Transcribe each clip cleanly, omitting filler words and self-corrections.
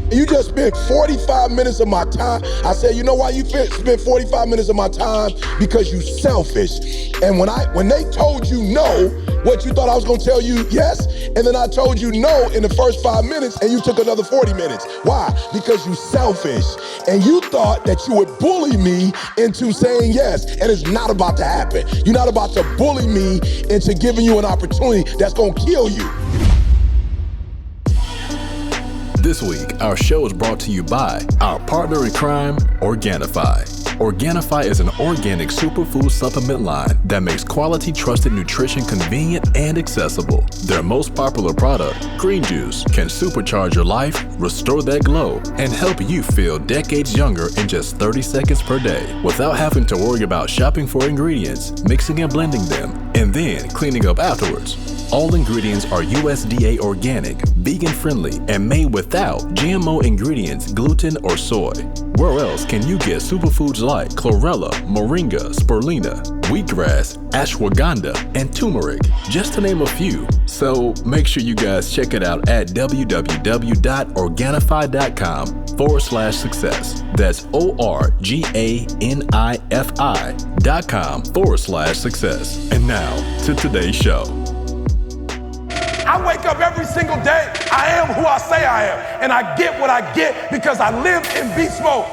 And you just spent 45 minutes of my time. I said, you know why you spent 45 minutes of my time? Because you selfish. And when they told you no, what you thought I was gonna tell you yes? And then I told you no in the first 5 minutes and you took another 40 minutes. Why? Because you selfish. And you thought that you would bully me into saying yes. And it's not about to happen. You're not about to bully me into giving you an opportunity that's gonna kill you. This week, our show is brought to you by our partner in crime, Organifi. Organifi is an organic superfood supplement line that makes quality, trusted nutrition convenient and accessible. Their most popular product, Green Juice, can supercharge your life, restore that glow, and help you feel decades younger in just 30 seconds per day without having to worry about shopping for ingredients, mixing and blending them, and then cleaning up afterwards. All ingredients are USDA organic, vegan-friendly, and made without GMO ingredients, gluten, or soy. Where else can you get superfoods like chlorella, moringa, spirulina, wheatgrass, ashwagandha, and turmeric, just to name a few? So make sure you guys check it out at www.organifi.com/success. That's ORGANIFI.com/success. And now to today's show. I wake up every single day. I am who I say I am. And I get what I get because I live in beast mode.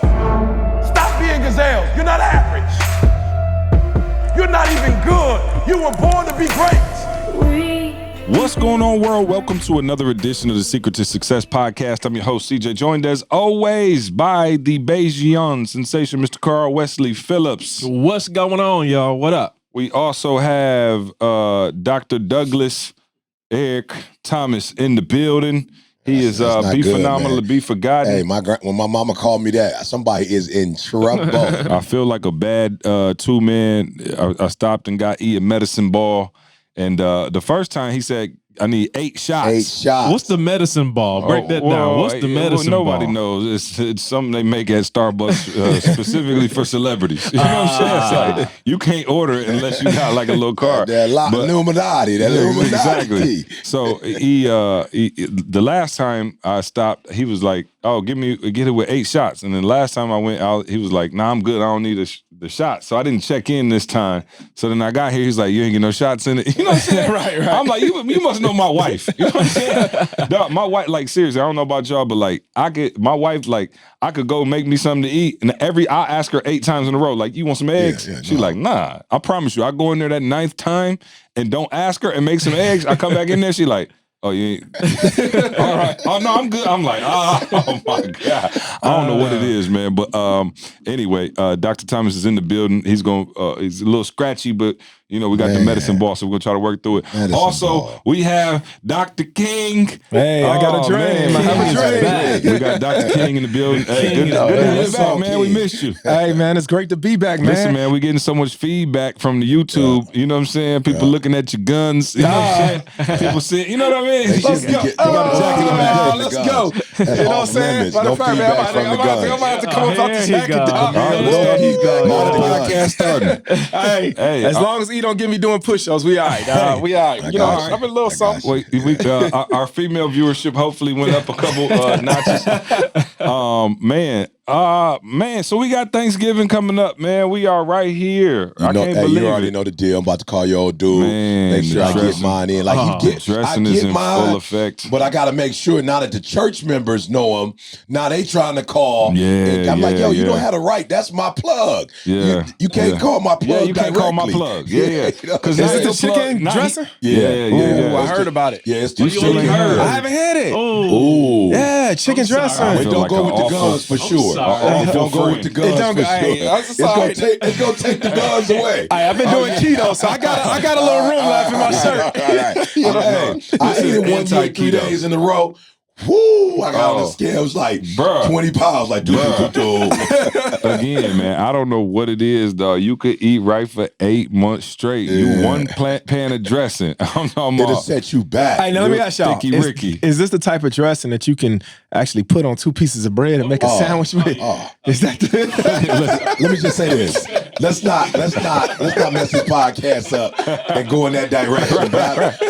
Stop being gazelles. You're not average. You're not even good. You were born to be great. What's going on, world? Welcome to another edition of the Secret to Success podcast. I'm your host, CJ, joined as always by the Bayesian sensation, Mr. Carl Wesley Phillips. What's going on, y'all? What up? We also have Dr. Douglas Eric Thomas in the building. He is be good, phenomenal, man. To be forgotten. Hey, when my mama called me that, somebody is in trouble. I feel like a bad two-man. I stopped and got a medicine ball. And the first time he said, I need 8 shots. 8 shots. What's the medicine ball? Break that down. What's the medicine ball? Nobody knows. It's something they make at Starbucks specifically for celebrities. You know what I'm saying? It's like, you can't order it unless you got like a little card. That Illuminati. Exactly. So he the last time I stopped, he was like, oh, get it with 8 shots. And then the last time I went out, he was like, nah, I'm good. I don't need the shot. So I didn't check in this time. So then I got here, he's like, you ain't get no shots in it. You know what I'm saying? Right. I'm like, you must know my wife. You know what I'm saying? Dog, my wife, like, seriously, I don't know about y'all, but like, my wife, like, I could go make me something to eat, and I ask her 8 times in a row, like, you want some eggs? Yeah, She's like, nah. I promise you, I go in there that 9th time and don't ask her and make some eggs. I come back in there, she like, oh, you ain't. All right. Oh, no, I'm good. I'm like, oh my God. I don't know what it is, man. But anyway, Dr. Thomas is in the building. He's a little scratchy, but you know, we got the medicine ball, so we're gonna try to work through it. We have Dr. King. Hey, I got a dream. We got Dr. King in the building. Hey, good to be back, man. We missed you. Hey, man, it's great to be back, man. Listen, man, we're getting so much feedback from the YouTube. You know what I'm saying? People looking at your guns. You know what I'm saying? People saying, you know what I mean? Let's go. Let's go. You know what I'm saying? Matter of fact, man, I'm about to have to come up off the jacket, dog. Podcast starting. Hey, as long as E don't get me doing push-ups, we all right. We all right. You know, I'm a little something. Our female viewership hopefully went up a couple notches. Man, so we got Thanksgiving coming up, man. We are right here. I can't believe you already know the deal. I'm about to call your old dude. Man, make sure I get mine in. Like dressing is in full effect. But I got to make sure now that the church members know him, now they trying to call. I'm like, yo, you don't have the right. That's my plug. Yeah. You can't call my plug. Yeah, you can't call my plug. Yeah. Because is it the chicken dressing? Yeah. I heard about it. Yeah, it's the chicken. I haven't had it. Oh. Yeah, chicken dressing. Wait, don't go with the guns for sure. Don't go with the guns for sure. It's gonna take the guns away. I've been doing keto, so I got a little room left in my shirt. All right. I ate it 1 year, 3 days in a row. Woo! I got on the scales like 20 pounds. Like, Again, man, I don't know what it is, though. You could eat right for 8 months straight. You one pan of dressing. I'm talking about. It'll set you back. Hey, now let me ask y'all. Is this the type of dressing that you can actually put on 2 pieces of bread and make a sandwich with? Is that Let me just say this. Let's not mess this podcast up and go in that direction.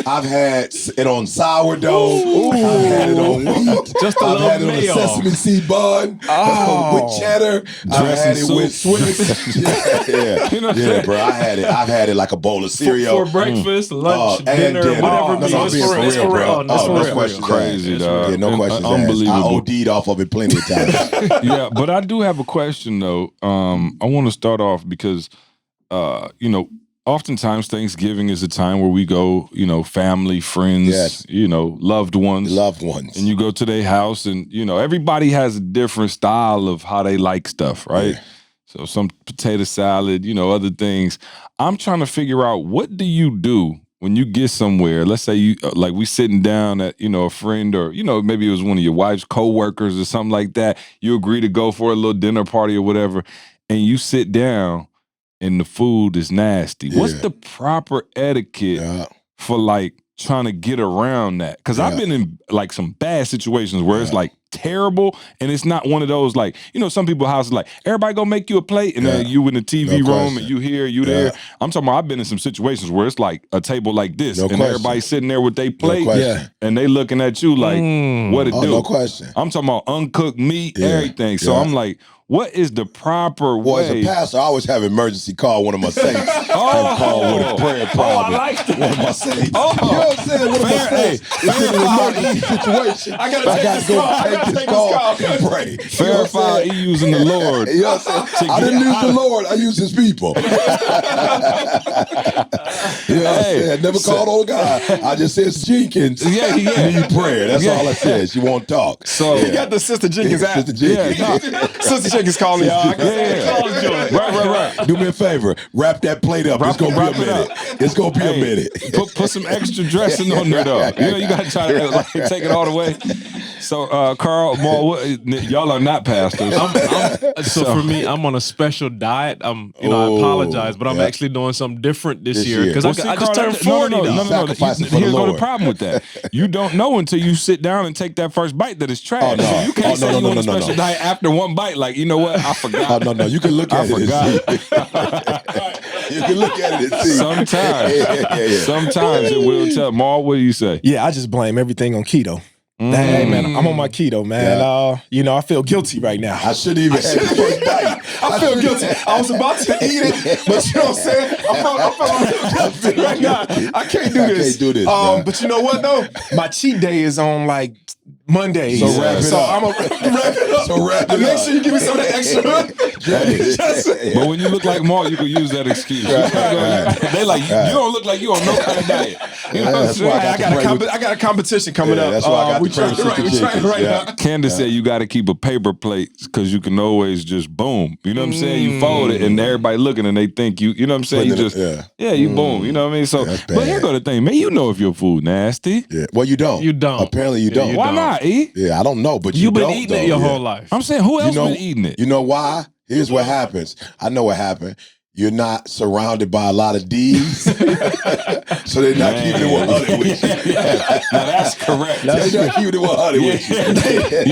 I've had it on sourdough. I've had it on wheat. Just a I've little had it on a mayo. sesame seed bun with cheddar. I've had it with Swiss. Yeah, bro. I've had it like a bowl of cereal for breakfast, lunch, and dinner, whatever. It's for real. That's for real. Crazy, dog. Yeah, no questions asked. Unbelievable. I OD'd off of it plenty of times. Yeah, but I do have a question though. I want to start off because, oftentimes Thanksgiving is a time where we go, family, friends, loved ones. And you go to their house and, everybody has a different style of how they like stuff, right? Yeah. So some potato salad, other things. I'm trying to figure out, what do you do when you get somewhere? Let's say you, we sitting down at, a friend or, maybe it was one of your wife's coworkers or something like that. You agree to go for a little dinner party or whatever, and you sit down and the food is nasty. Yeah. What's the proper etiquette for trying to get around that? Because I've been in some bad situations where it's terrible, and it's not one of those some people's houses everybody go make you a plate, and then you in the TV room and you here, you there. I'm talking about I've been in some situations where it's like a table like this, and everybody's sitting there with their plate, and they looking at you like, what it do? No question. I'm talking about uncooked meat, everything. So I'm like, what is the proper way? Well, as a pastor, I always have emergency call one of my saints. Call with a prayer problem. I like that. One of my saints. You know what I'm saying? One of my saints. It's in an emergency situation. I gotta go take this call and pray. Verify he using the Lord. You know what I'm saying? I didn't use the Lord. I used his people. You know what I'm saying? Never called old God. I just said Jenkins. Yeah. Need prayer. That's all I said. She won't talk. So you got the Sister Jenkins app. Sister Jenkins. Sister Jenkins calling y'all. Right. Do me a favor. Wrap that plate up. It's gonna be a minute. It's gonna be a minute. Put some extra dressing on there though. You gotta try to take it all the way. So Carl, y'all are not pastors. So for me, I'm on a special diet. I apologize, but I'm actually doing something different this year because I just turned 40. No. Here's the problem with that. You don't know until you sit down and take that first bite that it's trash. Oh, no. So you can't say you on a special diet after one bite. You know what? I forgot. No. You can look at it and see. You can look at it and see. Sometimes it will tell. Maul, what do you say? Yeah, I just blame everything on keto. Hey, man, I'm on my keto, man. I feel guilty right now. I shouldn't even have the first bite. I feel guilty. I was about to eat it, but you know what I'm saying? I feel guilty right now. I can't do this. But you know what, though? My cheat day is on, Mondays. So wrap it up. I'm going to wrap it up. So wrap it Make up. sure you give me some of the extra. But when you look like Mark, you can use that excuse. They you don't look like you on no kind of diet. You know what I'm saying? I got a competition coming up. That's why I got we trying right now. Candace said you got to keep a paper plate because you can always just boom. You know what I'm saying? You fold it and everybody looking and they think you know what I'm saying? You just, you boom. You know what I mean? So, but here go the thing, man. You know if your food nasty. Yeah. Well, you don't. You don't. Apparently you don't. Why not, E? Yeah, I don't know, but You've been don't, eating it your whole life. I'm saying, who else been eating it? You know why? Here's what happens. I know what happened. You're not surrounded by a lot of D's, so they're not keeping it 100 with you. Now that's correct. They're not keeping it 100 with you.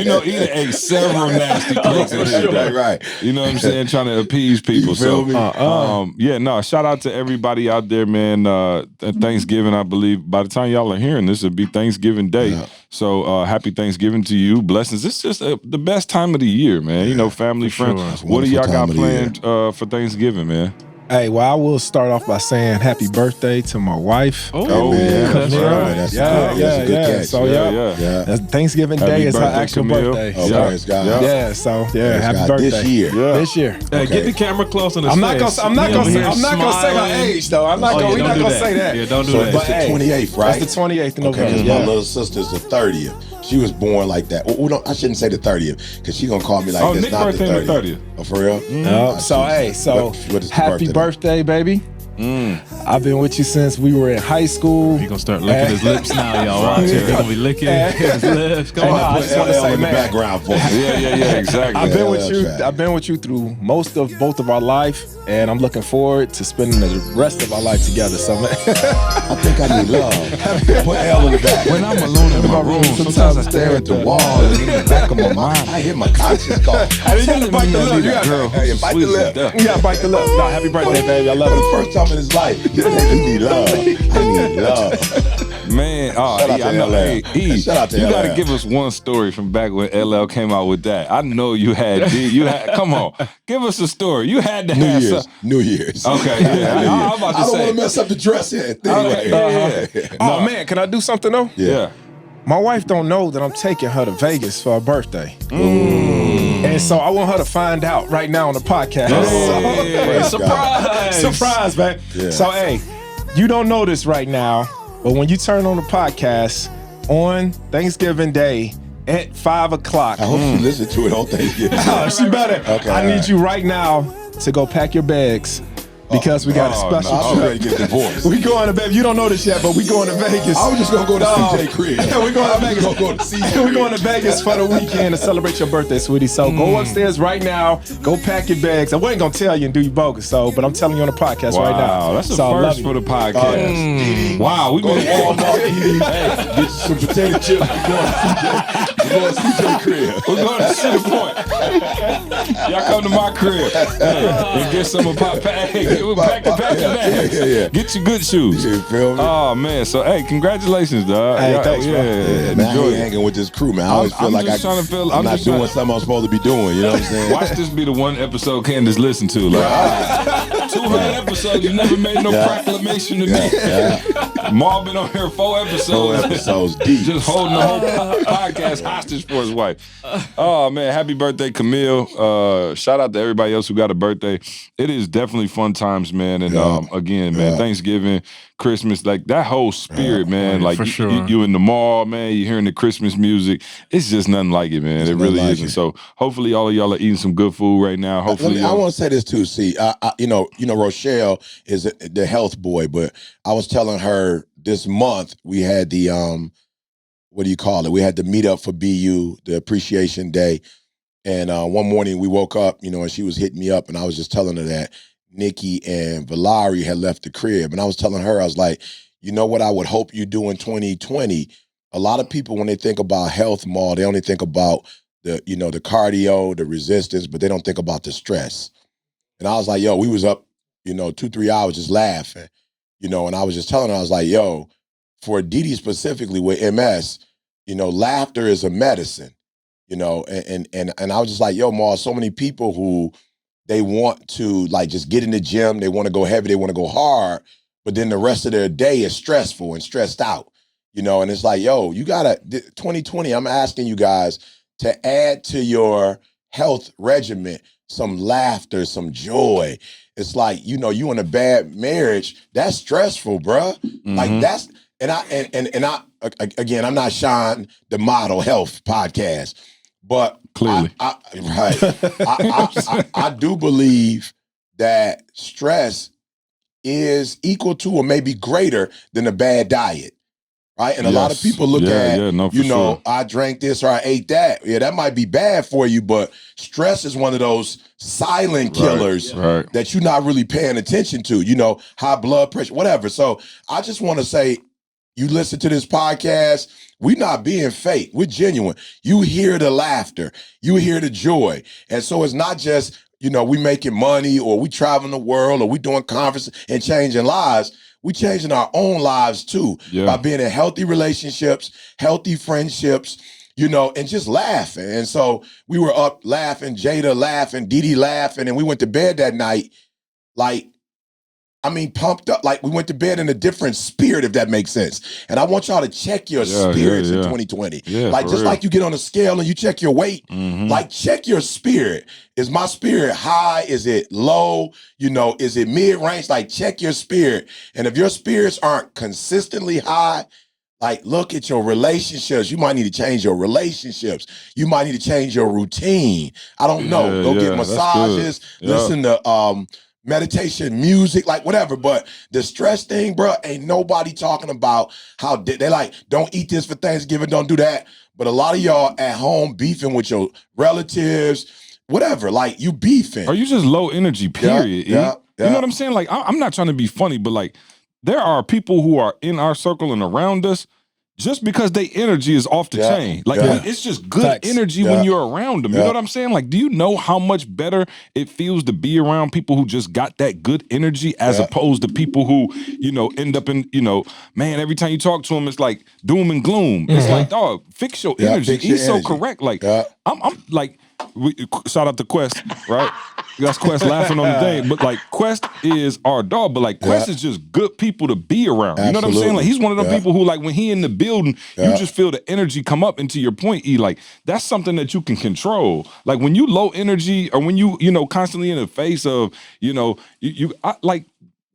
Eating ate several nasty plates. Right. You know what I'm saying? Trying to appease people. You feel me? Shout out to everybody out there, man. Thanksgiving, I believe, by the time y'all are hearing this, it'll be Thanksgiving Day. Yeah. So happy Thanksgiving to you. Blessings. It's just the best time of the year, man. Yeah, family, friends. What do y'all got planned for Thanksgiving, man? Hey, well, I will start off by saying happy birthday to my wife. Oh yeah, that's right. That's a good catch. So that's Thanksgiving Day is her actual birthday. Oh, praise God. Happy birthday this year. Hey, get the camera close on his I'm face. not gonna say her age though. We're not gonna say that. Yeah, don't do so that. It's the 28th, right? That's the 28th of November. Okay, my little sister's the 30th. She was born like that. Well, no, I shouldn't say the 30th because she's gonna call me like this. Nick Not the birthday 30th. Oh, for real? So happy birthday, baby. I've been with you since we were in high school. He's gonna start licking his lips now, y'all. Watch it. He's gonna be licking his lips. Come on. I just want to say, in the background for me. Yeah, exactly. I've been with you through most of both of our life, and I'm looking forward to spending the rest of our life together. So, man. I think I need love. Put L in the back. When I'm alone in my room, sometimes I stare at the wall, and in the back of my mind, I hear my conscience call. You gotta bite the lip. Bite the lip. You gotta bite the lip. No, happy birthday, baby. I love For you. the first time in his life, he need love. I need love. Man, Shout out to I know. LL. Hey, E, Shout out to you LL. got to give us one story from back when LL came out with that. I know you had. Come on, give us a story. You had to have some. New Year's. Okay, yeah. I was about to I don't say. want to mess up the dress here. Oh man, can I do something though? Yeah. My wife don't know that I'm taking her to Vegas for her birthday. And so I want her to find out right now on the podcast. Surprise, man. Yeah. So, hey, you don't know this right now, but when you turn on the podcast on Thanksgiving Day at 5 o'clock. I hope you listen to it on Thanksgiving. She better. Okay, I need you right now to go pack your bags. Because we got a special I'm ready to get divorced. We going to Vegas. You don't know this yet, but we going to Vegas. I was just gonna go to CJ crib. We're going to Vegas. Go to CJ. We're going to Vegas for the weekend to celebrate your birthday, sweetie. So go upstairs right now. Go pack your bags. I wasn't gonna tell you and do you bogus, but I'm telling you on the podcast right now. Wow, that's a So I love first you. for the podcast. Wow, we Go to been Walmart, get you some potato chips. We're going to CJ crib. We're going to Cedar Point. Y'all come to my crib and get some of Pop. Hey, we'll pack your bags. Yeah. Get your good shoes. You feel me? Oh man, so hey, congratulations, dog. Hey, Y'all- thanks, bro. Man, I enjoy ain't it. hanging with this crew, man. I always feel I'm like just trying to feel- I'm I'm not just doing trying- something I'm supposed to be doing. You know what I'm saying? Watch this be the one episode Candace listened to. Like 200 episodes, you never made no proclamation to me. Maul been on here 4 episodes. 4 episodes deep. Just holding the whole podcast hostage for his wife. Oh man, happy birthday, Camille. Shout out to everybody else who got a birthday. It is definitely fun times, man. And again, man, Thanksgiving, Christmas, like that whole spirit, man. Like for sure. you in the mall, man, you hearing the Christmas music. It's just nothing like it, man. It really like isn't. it. So hopefully all of y'all are eating some good food right now. Hopefully, I want to say this too. See, you know, Rochelle is the health boy, but I was telling her this month we had the what do you call it? We had the meetup for BU, the appreciation day, and one morning we woke up, you know, and she was hitting me up, and I was just telling her that Nikki and Valari had left the crib, and I was telling her, I was like, you know what I would hope you do in 2020. A lot of people, when they think about health, Maul, they only think about the cardio, the resistance, but they don't think about the stress. And I was like, yo, we was up, 2-3 hours just laughing, and I was just telling her, I was like, yo, for Didi specifically with MS, laughter is a medicine, and I was just like, yo, Ma, so many people who they want to like just get in the gym, they want to go heavy, they want to go hard, but then the rest of their day is stressful and stressed out, and it's like, yo, you gotta, 2020, I'm asking you guys to add to your health regimen some laughter, some joy. It's like, you in a bad marriage, that's stressful, bruh. Mm-hmm. Like that's, and I again, I'm not Sean, the Model Health podcast, but Clearly. I do believe that stress is equal to or maybe greater than a bad diet. Right. And a lot of people look at, sure. I drank this or I ate that. Yeah, that might be bad for you, but stress is one of those silent killers that you're not really paying attention to, high blood pressure, whatever. So I just want to say, you listen to this podcast, we're not being fake. We're genuine. You hear the laughter. You hear the joy. And so it's not just, we making money or we traveling the world or we doing conferences and changing lives. We changing our own lives too by being in healthy relationships, healthy friendships, and just laughing. And so we were up laughing, Jada laughing, Didi laughing, and we went to bed that night pumped up. Like we went to bed in a different spirit, if that makes sense. And I want y'all to check your spirits in 2020. Yeah, like just real. like you get on a scale and you check your weight, like check your spirit. Is my spirit high? Is it low? Is it mid-range? Like check your spirit. And if your spirits aren't consistently high, like look at your relationships. You might need to change your relationships. You might need to change your routine. I don't know. Go get massages, listen to meditation, music, like whatever. But the stress thing, bro, ain't nobody talking about how they like, don't eat this for Thanksgiving, don't do that. But a lot of y'all at home beefing with your relatives, whatever, like you beefing. Are you just low energy, period? Yeah. You know what I'm saying? Like, I'm not trying to be funny, but like, there are people who are in our circle and around us just because their energy is off the chain. Like, it's just good energy when you're around them. You know what I'm saying? Like, do you know how much better it feels to be around people who just got that good energy as opposed to people who, end up in, man, every time you talk to them, it's like doom and gloom. It's like, dog, fix your energy. He's so correct. Like, I'm like, shout out to Quest, right? That's Quest laughing on the thing, but like Quest is our dog, but like Quest is just good people to be around. You know what I'm saying? Like he's one of them people who, like, when he in the building, you just feel the energy come up. And to your point, E, like that's something that you can control. Like when you low energy or when you constantly in the face of like.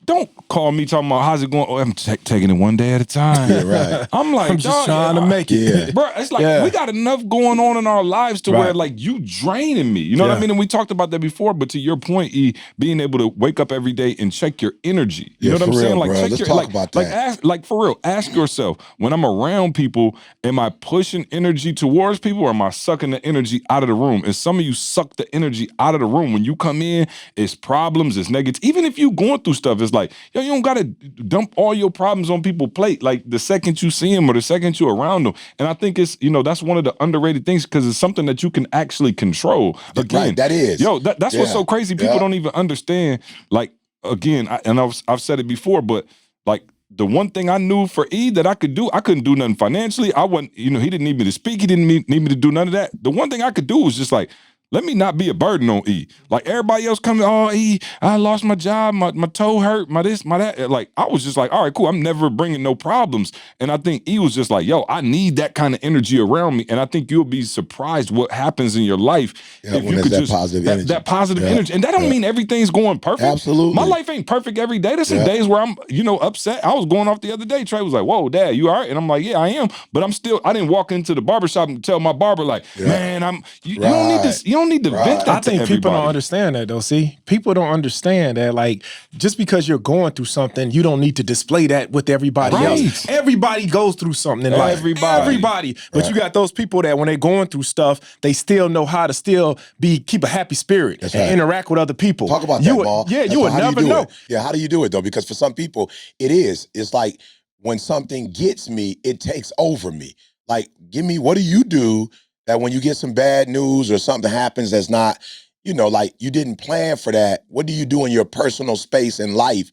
Don't call me talking about how's it going. Oh, I'm taking it one day at a time. Yeah, right. I'm like, I'm just trying to make it. Bro, it's like we got enough going on in our lives to where like you draining me. You know what I mean? And we talked about that before, but to your point, E, being able to wake up every day and check your energy. You know what I'm saying? Like check Let's talk about that. Like for real, ask yourself, when I'm around people, am I pushing energy towards people or am I sucking the energy out of the room? And some of you suck the energy out of the room. When you come in, it's problems, it's negative. Even if you going through stuff, it's like, yo, you don't gotta dump all your problems on people's plate. Like the second you see them or the second you're around them. And I think it's, that's one of the underrated things because it's something that you can actually control. Again, right, that is. Yo, that's what's so crazy. People don't even understand. Like, again, I've said it before, but like the one thing I knew for E that I could do, I couldn't do nothing financially. I wasn't, he didn't need me to speak. He didn't need me to do none of that. The one thing I could do was just like, let me not be a burden on E. Like everybody else coming, oh, E, I lost my job, my toe hurt, my this, my that. Like I was just like, all right, cool. I'm never bringing no problems. And I think E was just like, yo, I need that kind of energy around me. And I think you'll be surprised what happens in your life if you could just positive energy. That positive energy. And that don't mean everything's going perfect. Absolutely. My life ain't perfect every day. There's some days where I'm, upset. I was going off the other day. Trey was like, whoa, Dad, you all right? And I'm like, yeah, I am. But I didn't walk into the barbershop and tell my barber like, man, you don't need this. You don't need to vent that. I think people don't understand that though. See, people don't understand that like just because you're going through something, you don't need to display that with everybody else. Everybody goes through something in life. Everybody. But you got those people that when they're going through stuff, they still know how to still keep a happy spirit and interact with other people. Talk about that, Maul. Yeah, you would never know. Yeah, how do you do it though? Because for some people, it's like when something gets me, it takes over me. Like, what do you do that when you get some bad news or something happens that's not, like you didn't plan for that? What do you do in your personal space in life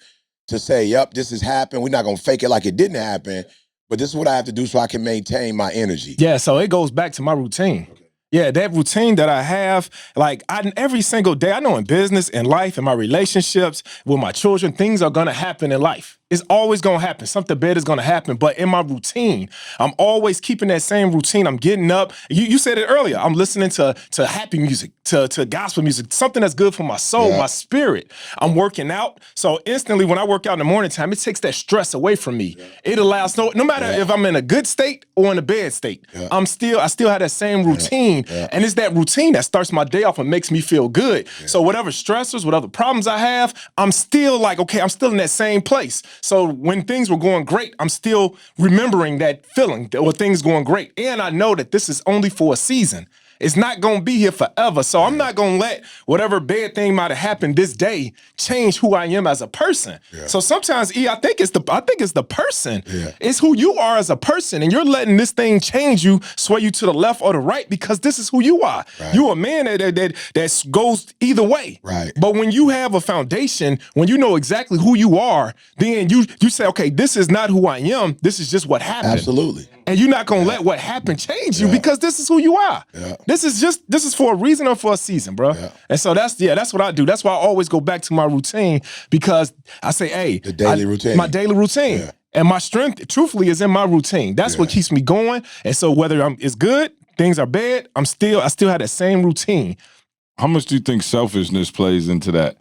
to say, yep, this has happened. We're not going to fake it like it didn't happen, but this is what I have to do so I can maintain my energy. Yeah, so it goes back to my routine. Okay. Yeah, that routine that I have, like every single day, I know in business, in life, in my relationships, with my children, things are going to happen in life. It's always going to happen. Something bad is going to happen. But in my routine, I'm always keeping that same routine. I'm getting up. You said it earlier. I'm listening to happy music, to gospel music, something that's good for my soul, my spirit. I'm working out. So instantly when I work out in the morning time, it takes that stress away from me. It allows, no matter if I'm in a good state or in a bad state, I still have that same routine. And it's that routine that starts my day off and makes me feel good. So whatever stressors, whatever problems I have, I'm still like, okay, I'm still in that same place. So when things were going great, I'm still remembering that feeling that things going great. And I know that this is only for a season. It's not going to be here forever. So I'm not going to let whatever bad thing might have happened this day change who I am as a person. So sometimes, I think it's the person. It's who you are as a person. And you're letting this thing change you, sway you to the left or the right because this is who you are. You're a man that goes either way. But when you have a foundation, when you know exactly who you are, then you say, okay, this is not who I am. This is just what happened. Absolutely. And you're not going to let what happened change you because this is who you are. This is for a reason or for a season, bro. And so that's what I do. That's why I always go back to my routine because I say, hey, the daily routine. My daily routine. And my strength, truthfully, is in my routine. That's what keeps me going. And so whether it's good, things are bad, I still have that same routine. How much do you think selfishness plays into that?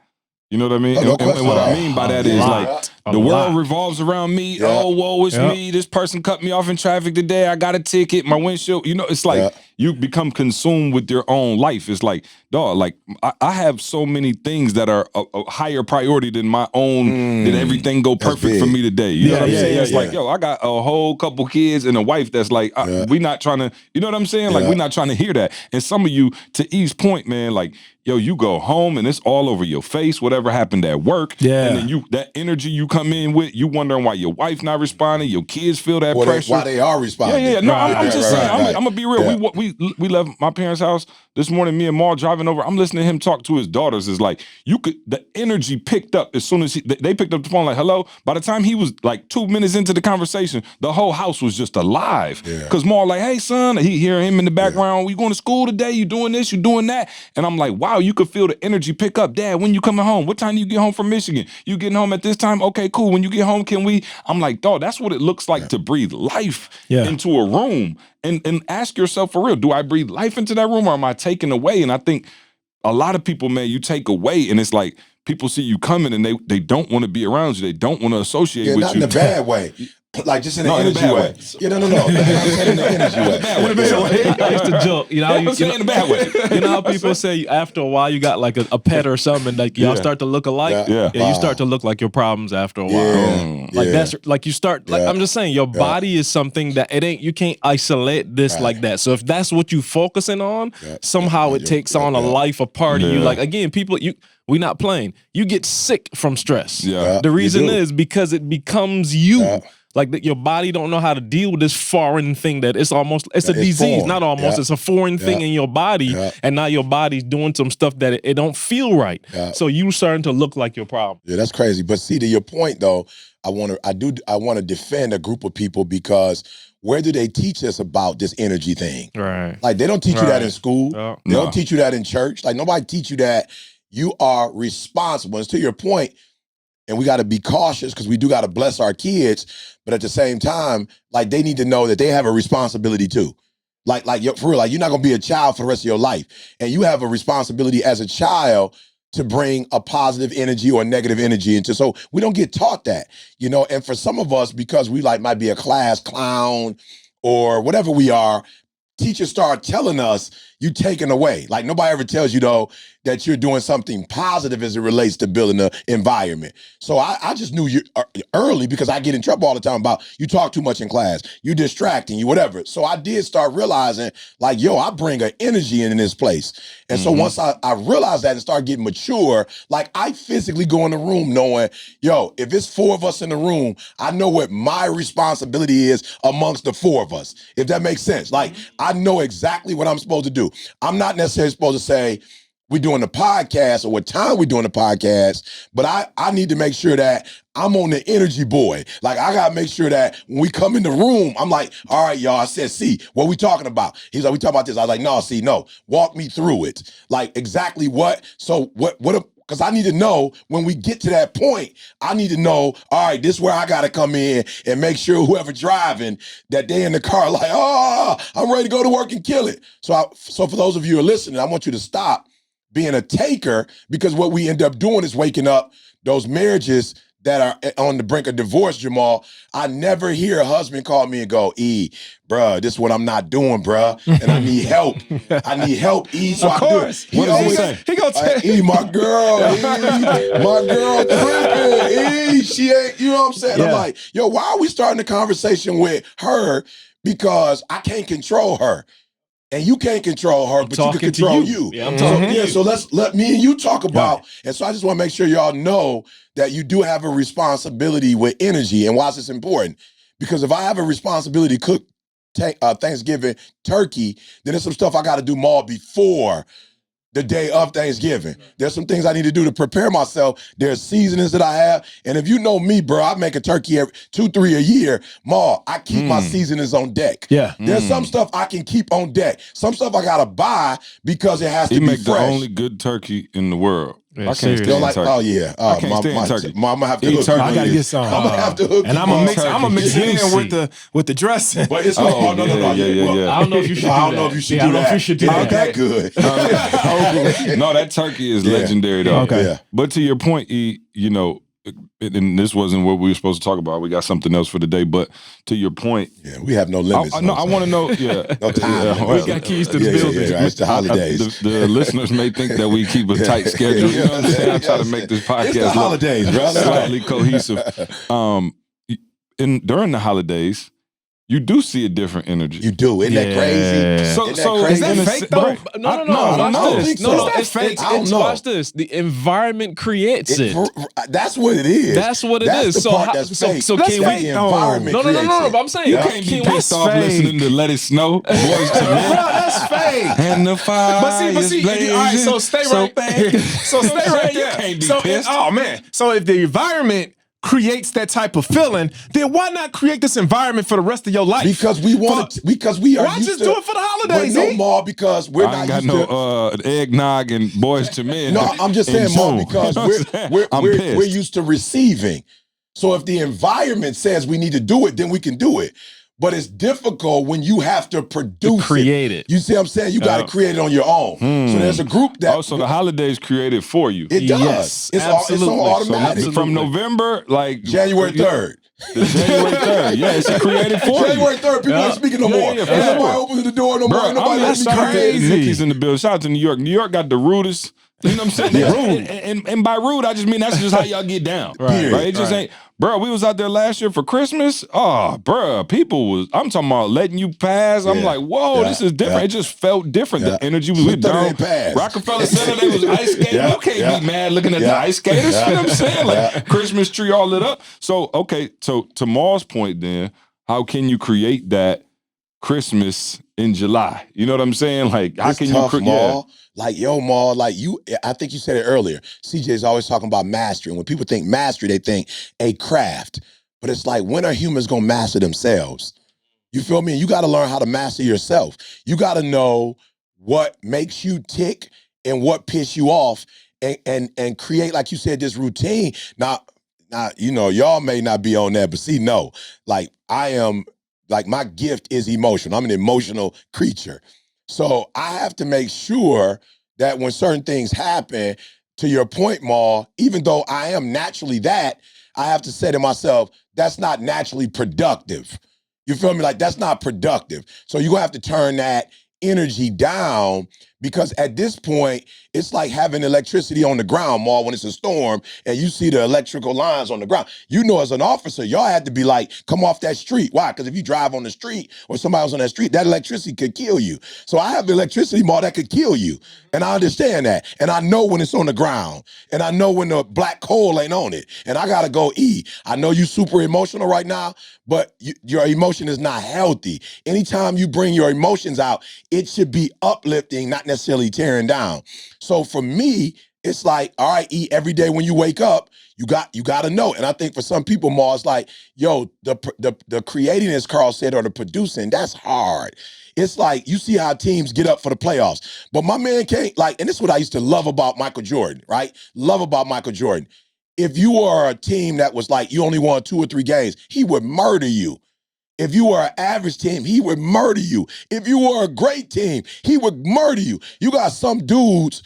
You know what I mean? And what I mean by that is like the world revolves around me. Oh, whoa, it's me. This person cut me off in traffic today. I got a ticket. My windshield. It's like you become consumed with your own life. It's like, dog, like I have so many things that are a higher priority than my own, that everything go perfect for me today. You know what I'm saying? It's like, yo, I got a whole couple kids and a wife that's like, we not trying to, you know what I'm saying? Like, we're not trying to hear that. And some of you, to Eve's point, man, like, yo, you go home and it's all over your face, whatever happened at work. Yeah. And then that energy you come in with, you wondering why your wife not responding, your kids feel that pressure. Why they are responding. Yeah. No, I'm just saying, I'm going to be real. Yeah. We left my parents' house this morning, me and Maul driving over. I'm listening to him talk to his daughters. It's like, the energy picked up as soon as they picked up the phone like, hello. By the time he was like 2 minutes into the conversation, the whole house was just alive. Because Maul like, hey, son, he hear him in the background. You going to school today? You doing this? You doing that? And I'm like, wow, you could feel the energy pick up. Dad, when you coming home? What time do you get home from Michigan? You getting home at this time? Okay, cool. When you get home, can we? I'm like, dog, that's what it looks like to breathe life into a room. And ask yourself for real, do I breathe life into that room or am I taking away? And I think a lot of people, man, you take away and it's like people see you coming and they don't want to be around you. They don't want to associate with you. Not in a bad way. Like just in an energy way. Yeah, no. I'm saying in the energy way. I used to joke, in a bad way. You know how people say after a while you got like a pet or something, like y'all start to look alike? Yeah. You start to look like your problems after a while. That's like you start, like I'm just saying, your body is something that you can't isolate this like that. So if that's what you focusing on, somehow it takes on a life, a part of you. Like again, people, we not playing. You get sick from stress. Yeah. The reason is because it becomes you. Like that, your body don't know how to deal with this foreign thing that it's a disease, foreign. Not almost. It's a foreign thing in your body, and now your body's doing some stuff that it don't feel right. So you starting to look like your problem. Yeah, that's crazy. But see, to your point though, I want to defend a group of people because where do they teach us about this energy thing? Right. Like they don't teach you that in school. They don't teach you that in church. Like nobody teach you that you are responsible. And to your point. And we got to be cautious because we do got to bless our kids. But at the same time, like they need to know that they have a responsibility too. Like for real, like you're not going to be a child for the rest of your life. And you have a responsibility as a child to bring a positive energy or negative energy into. So we don't get taught that, and for some of us, because we might be a class clown or whatever we are, teachers start telling us you taken away. Like nobody ever tells you though that you're doing something positive as it relates to building the environment. So I just knew you early because I get in trouble all the time about you talk too much in class, you distracting, you whatever. So I did start realizing like, yo, I bring an energy in this place. And so once I realized that and started getting mature, like I physically go in the room knowing, yo, if it's 4 of us in the room, I know what my responsibility is amongst the 4 of us, if that makes sense. Like I know exactly what I'm supposed to do. I'm not necessarily supposed to say, we're doing the podcast or what time we're doing the podcast, but I need to make sure that I'm on the energy boy. Like I gotta make sure that when we come in the room, I'm like, all right, y'all, I said, see, what we talking about? He's like, we talking about this. I was like, no, walk me through it. Like exactly what, so what, because I need to know when we get to that point, I need to know, all right, this is where I got to come in and make sure whoever driving, that they in the car like, I'm ready to go to work and kill it. So for those of you who are listening, I want you to stop being a taker, because what we end up doing is waking up those marriages that are on the brink of divorce, Jamal. I never hear a husband call me and go, bruh, this is what I'm not doing, bruh, and I need help. I need help, So of course. I do it. What does he say? He gonna tell my girl tripping, she ain't, you know what I'm saying? I'm like, yo, why are we starting the conversation with her? Because I can't control her. And you can't control her, but you can control you. Yeah, I'm talking to you. So let me and you talk about, and so I just want to make sure y'all know that you do have a responsibility with energy. And why is this important? Because if I have a responsibility to cook Thanksgiving turkey, then there's some stuff I got to do more before the day of Thanksgiving. There's some things I need to do to prepare myself. There's seasonings that I have. And if you know me, bro, I make a turkey every 2-3 a year. Ma, I keep my seasonings on deck. Yeah. There's some stuff I can keep on deck. Some stuff I gotta buy because it has to be fresh. He make the only good turkey in the world. Yeah, I can't stand turkey. Oh yeah, I can't stand turkey. I'm gonna have to hook. I gotta get some. I'm gonna have to hook. And I'm gonna mix it in with the dressing. But it's Yeah. I don't know if you should do that. I don't know if you should do that. I don't know if you should do Not that. that good. No, that turkey is legendary though. Okay. Yeah. But to your point, and this wasn't what we were supposed to talk about. We got something else for today. But to your point, Yeah, we have no limits. I want to know. Yeah, No time. We got keys to the building. Yeah, it's the holidays. The listeners may think that we keep a tight schedule. You know what I'm saying? I try to make this podcast It's the holidays, bro. slightly cohesive. And during the holidays, you do see a different energy. You do. Isn't that crazy? So Is that fake though? No. I don't think so. Is that fake? I don't know. Watch this. The environment creates it. That's what it is. That's what it That's is. the part that's fake. So That's can fake, we? though. environment No. creates But it. I'm saying You can't be pissed off fake. listening to Let It Snow, Boys to Bro, Men, that's fake. and the fire. But see, all right, so stay right there. So stay right there. You can't be so, pissed. Oh man. So if the environment creates that type of feeling, then why not create this environment for the rest of your life? Because we want to. Because we are. Why used just to, do it for the holidays? But no E? more because we're I not ain't got used no to. eggnog and Boys to Men. No, I'm just saying in more June. because You know what I'm saying? I'm we're pissed. used to receiving. So if the environment says we need to do it, then we can do it. But it's difficult when you have to produce create it. You see what I'm saying? You got to create it on your own. So there's a group that Also, the holidays created for you. it does. Yes, It's absolutely. on automatic. So from November, like January 3rd. January 3rd. Yeah, it's created for you. January 3rd, people ain't speaking no more. Yeah, Ain't for sure. nobody opening the door no more. Bro, Ain't nobody I'm letting me shout out to crazy. Nikki's in the building. Shout out to New York. New York got the rudest. You know what I'm saying? And by rude, I just mean that's just how y'all get down. Right. It just ain't. Bro, we was out there last year for Christmas. Oh, bro, people was. I'm talking about letting you pass. I'm like, whoa, this is different. It just felt different. The energy was down. Rockefeller Center, they was ice skating. You can't be mad looking at the ice skaters. You know what I'm saying? Like Christmas tree all lit up. So, okay, so to Maul's point then, how can you create that Christmas in July? You know what I'm saying? Like, how can you create? Maul. Like, yo, Maul, like you, I think you said it earlier. CJ's always talking about mastery. And when people think mastery, they think a craft. But it's like, when are humans going to master themselves? You feel me? And you got to learn how to master yourself. You got to know what makes you tick and what piss you off and create, like you said, this routine. Now, you know, y'all may not be on that, but see, no. Like, I am, like, my gift is emotion. I'm an emotional creature. So I have to make sure that when certain things happen, to your point, Maul, even though I am naturally that, I have to say to myself, that's not naturally productive. You feel me? Like, that's not productive. So you're going to have to turn that energy down, because at this point, it's like having electricity on the ground, Maul, when it's a storm and you see the electrical lines on the ground. You know, as an officer, y'all had to be like, come off that street. Why? Because if you drive on the street or somebody else on that street, that electricity could kill you. So I have electricity, Maul, that could kill you. And I understand that. And I know when it's on the ground. And I know when the black coal ain't on it. And I got to go, I know you super emotional right now, but your emotion is not healthy. Anytime you bring your emotions out, it should be uplifting, not necessarily tearing down. So for me, it's like, all right, every day when you wake up, you got to know. And I think for some people, Maul, it's like, yo, the creating, as Carl said, or the producing, that's hard. It's like, you see how teams get up for the playoffs. But my man can't, like, and this is what I used to love about Michael Jordan, right? Love about Michael Jordan. If you were a team that was like, you only won 2 or 3 games, he would murder you. If you were an average team, he would murder you. If you were a great team, he would murder you. You got some dudes,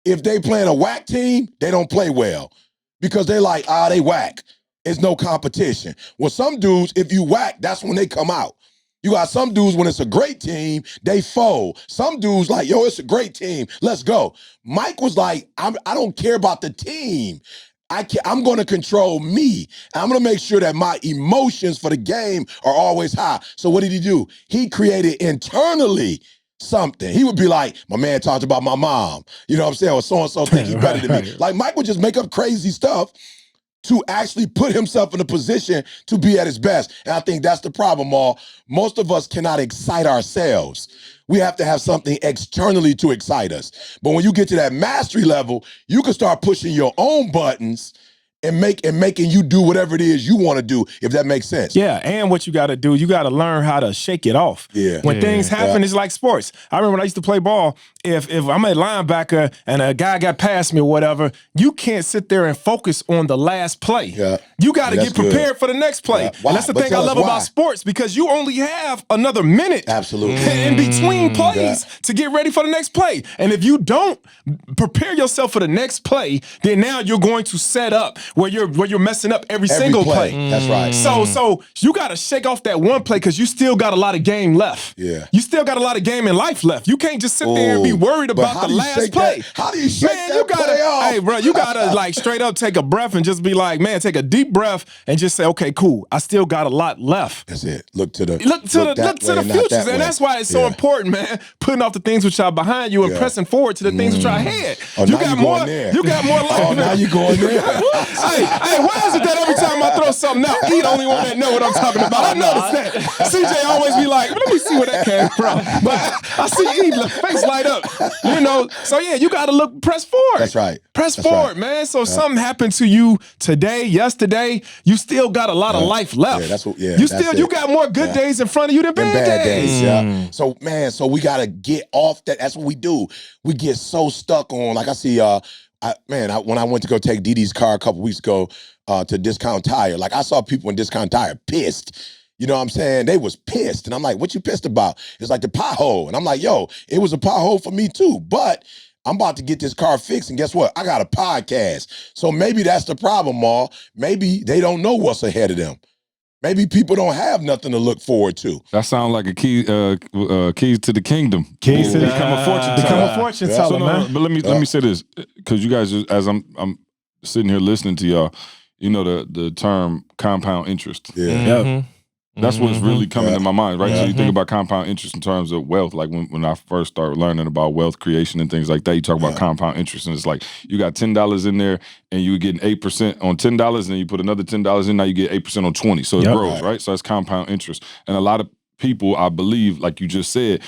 if they playing a whack team, they don't play well because they like, they whack. It's no competition. Well, some dudes, if you whack, that's when they come out. You got some dudes, when it's a great team, they fold. Some dudes like, yo, it's a great team. Let's go. Mike was like, I don't care about the team. I'm going to control me. I'm going to make sure that my emotions for the game are always high. So what did he do? He created internally something. He would be like, my man talked about my mom. You know what I'm saying? Or so-and-so think he's better than me. Like, Mike would just make up crazy stuff to actually put himself in a position to be at his best. And I think that's the problem, Maul. Most of us cannot excite ourselves. We have to have something externally to excite us. But when you get to that mastery level, you can start pushing your own buttons and making you do whatever it is you want to do, if that makes sense. Yeah, and what you got to do, you got to learn how to shake it off. Yeah. When things happen, it's like sports. I remember when I used to play ball, if I'm a linebacker and a guy got past me or whatever, you can't sit there and focus on the last play. Yeah. You got to get prepared for the next play. Yeah. Why? And that's the But thing I tell us love why. about sports, because you only have another minute Absolutely. in between plays to get ready for the next play. And if you don't prepare yourself for the next play, then now you're going to set up where you're messing up every single play. That's right. So you got to shake off that one play because you still got a lot of game left. Yeah. You still got a lot of game in life left. You can't just sit there and be worried about the last play. How do you shake that play off? Hey, bro, you gotta like straight up take a breath and just be like, man, take a deep breath and just say, okay, cool. I still got a lot left. That's it. Look to the futures, and that's why it's so important, man. Putting off the things which are behind you and pressing forward to the things which are ahead. You got more life. Oh, now you going there. Hey, why is it that every time I throw something out, he the only one that know what I'm talking about? I noticed that. CJ always be like, let me see where that came from. But I see Eve's face light up. So yeah, you got to press forward. That's right. Press forward, man. So something happened to you today, yesterday, you still got a lot of life left. You got more good days in front of you than bad days. Yeah. So man, we gotta get off that. That's what we do. We get so stuck on, like I see when I went to go take Didi's car a couple weeks ago to Discount Tire, like I saw people in Discount Tire pissed. You know what I'm saying? They was pissed. And I'm like, what you pissed about? It's like the pothole. And I'm like, yo, it was a pothole for me too. But I'm about to get this car fixed, and guess what? I got a podcast. So maybe that's the problem, Maul. Maybe they don't know what's ahead of them. Maybe people don't have nothing to look forward to. That sounds like a keys to the kingdom. Keys to become a fortune teller. Become a fortune teller, man. But let me say this, because you guys, as I'm sitting here listening to y'all, you know the term compound interest. Yeah. Mm-hmm. That's what's really coming to my mind, right? So you think about compound interest in terms of wealth. Like when I first started learning about wealth creation and things like that, you talk about compound interest, and it's like you got $10 in there, and you were getting 8% on $10, and then you put another $10 in, now you get 8% on 20. So it grows, right? So that's compound interest. And a lot of people, I believe, like you just said,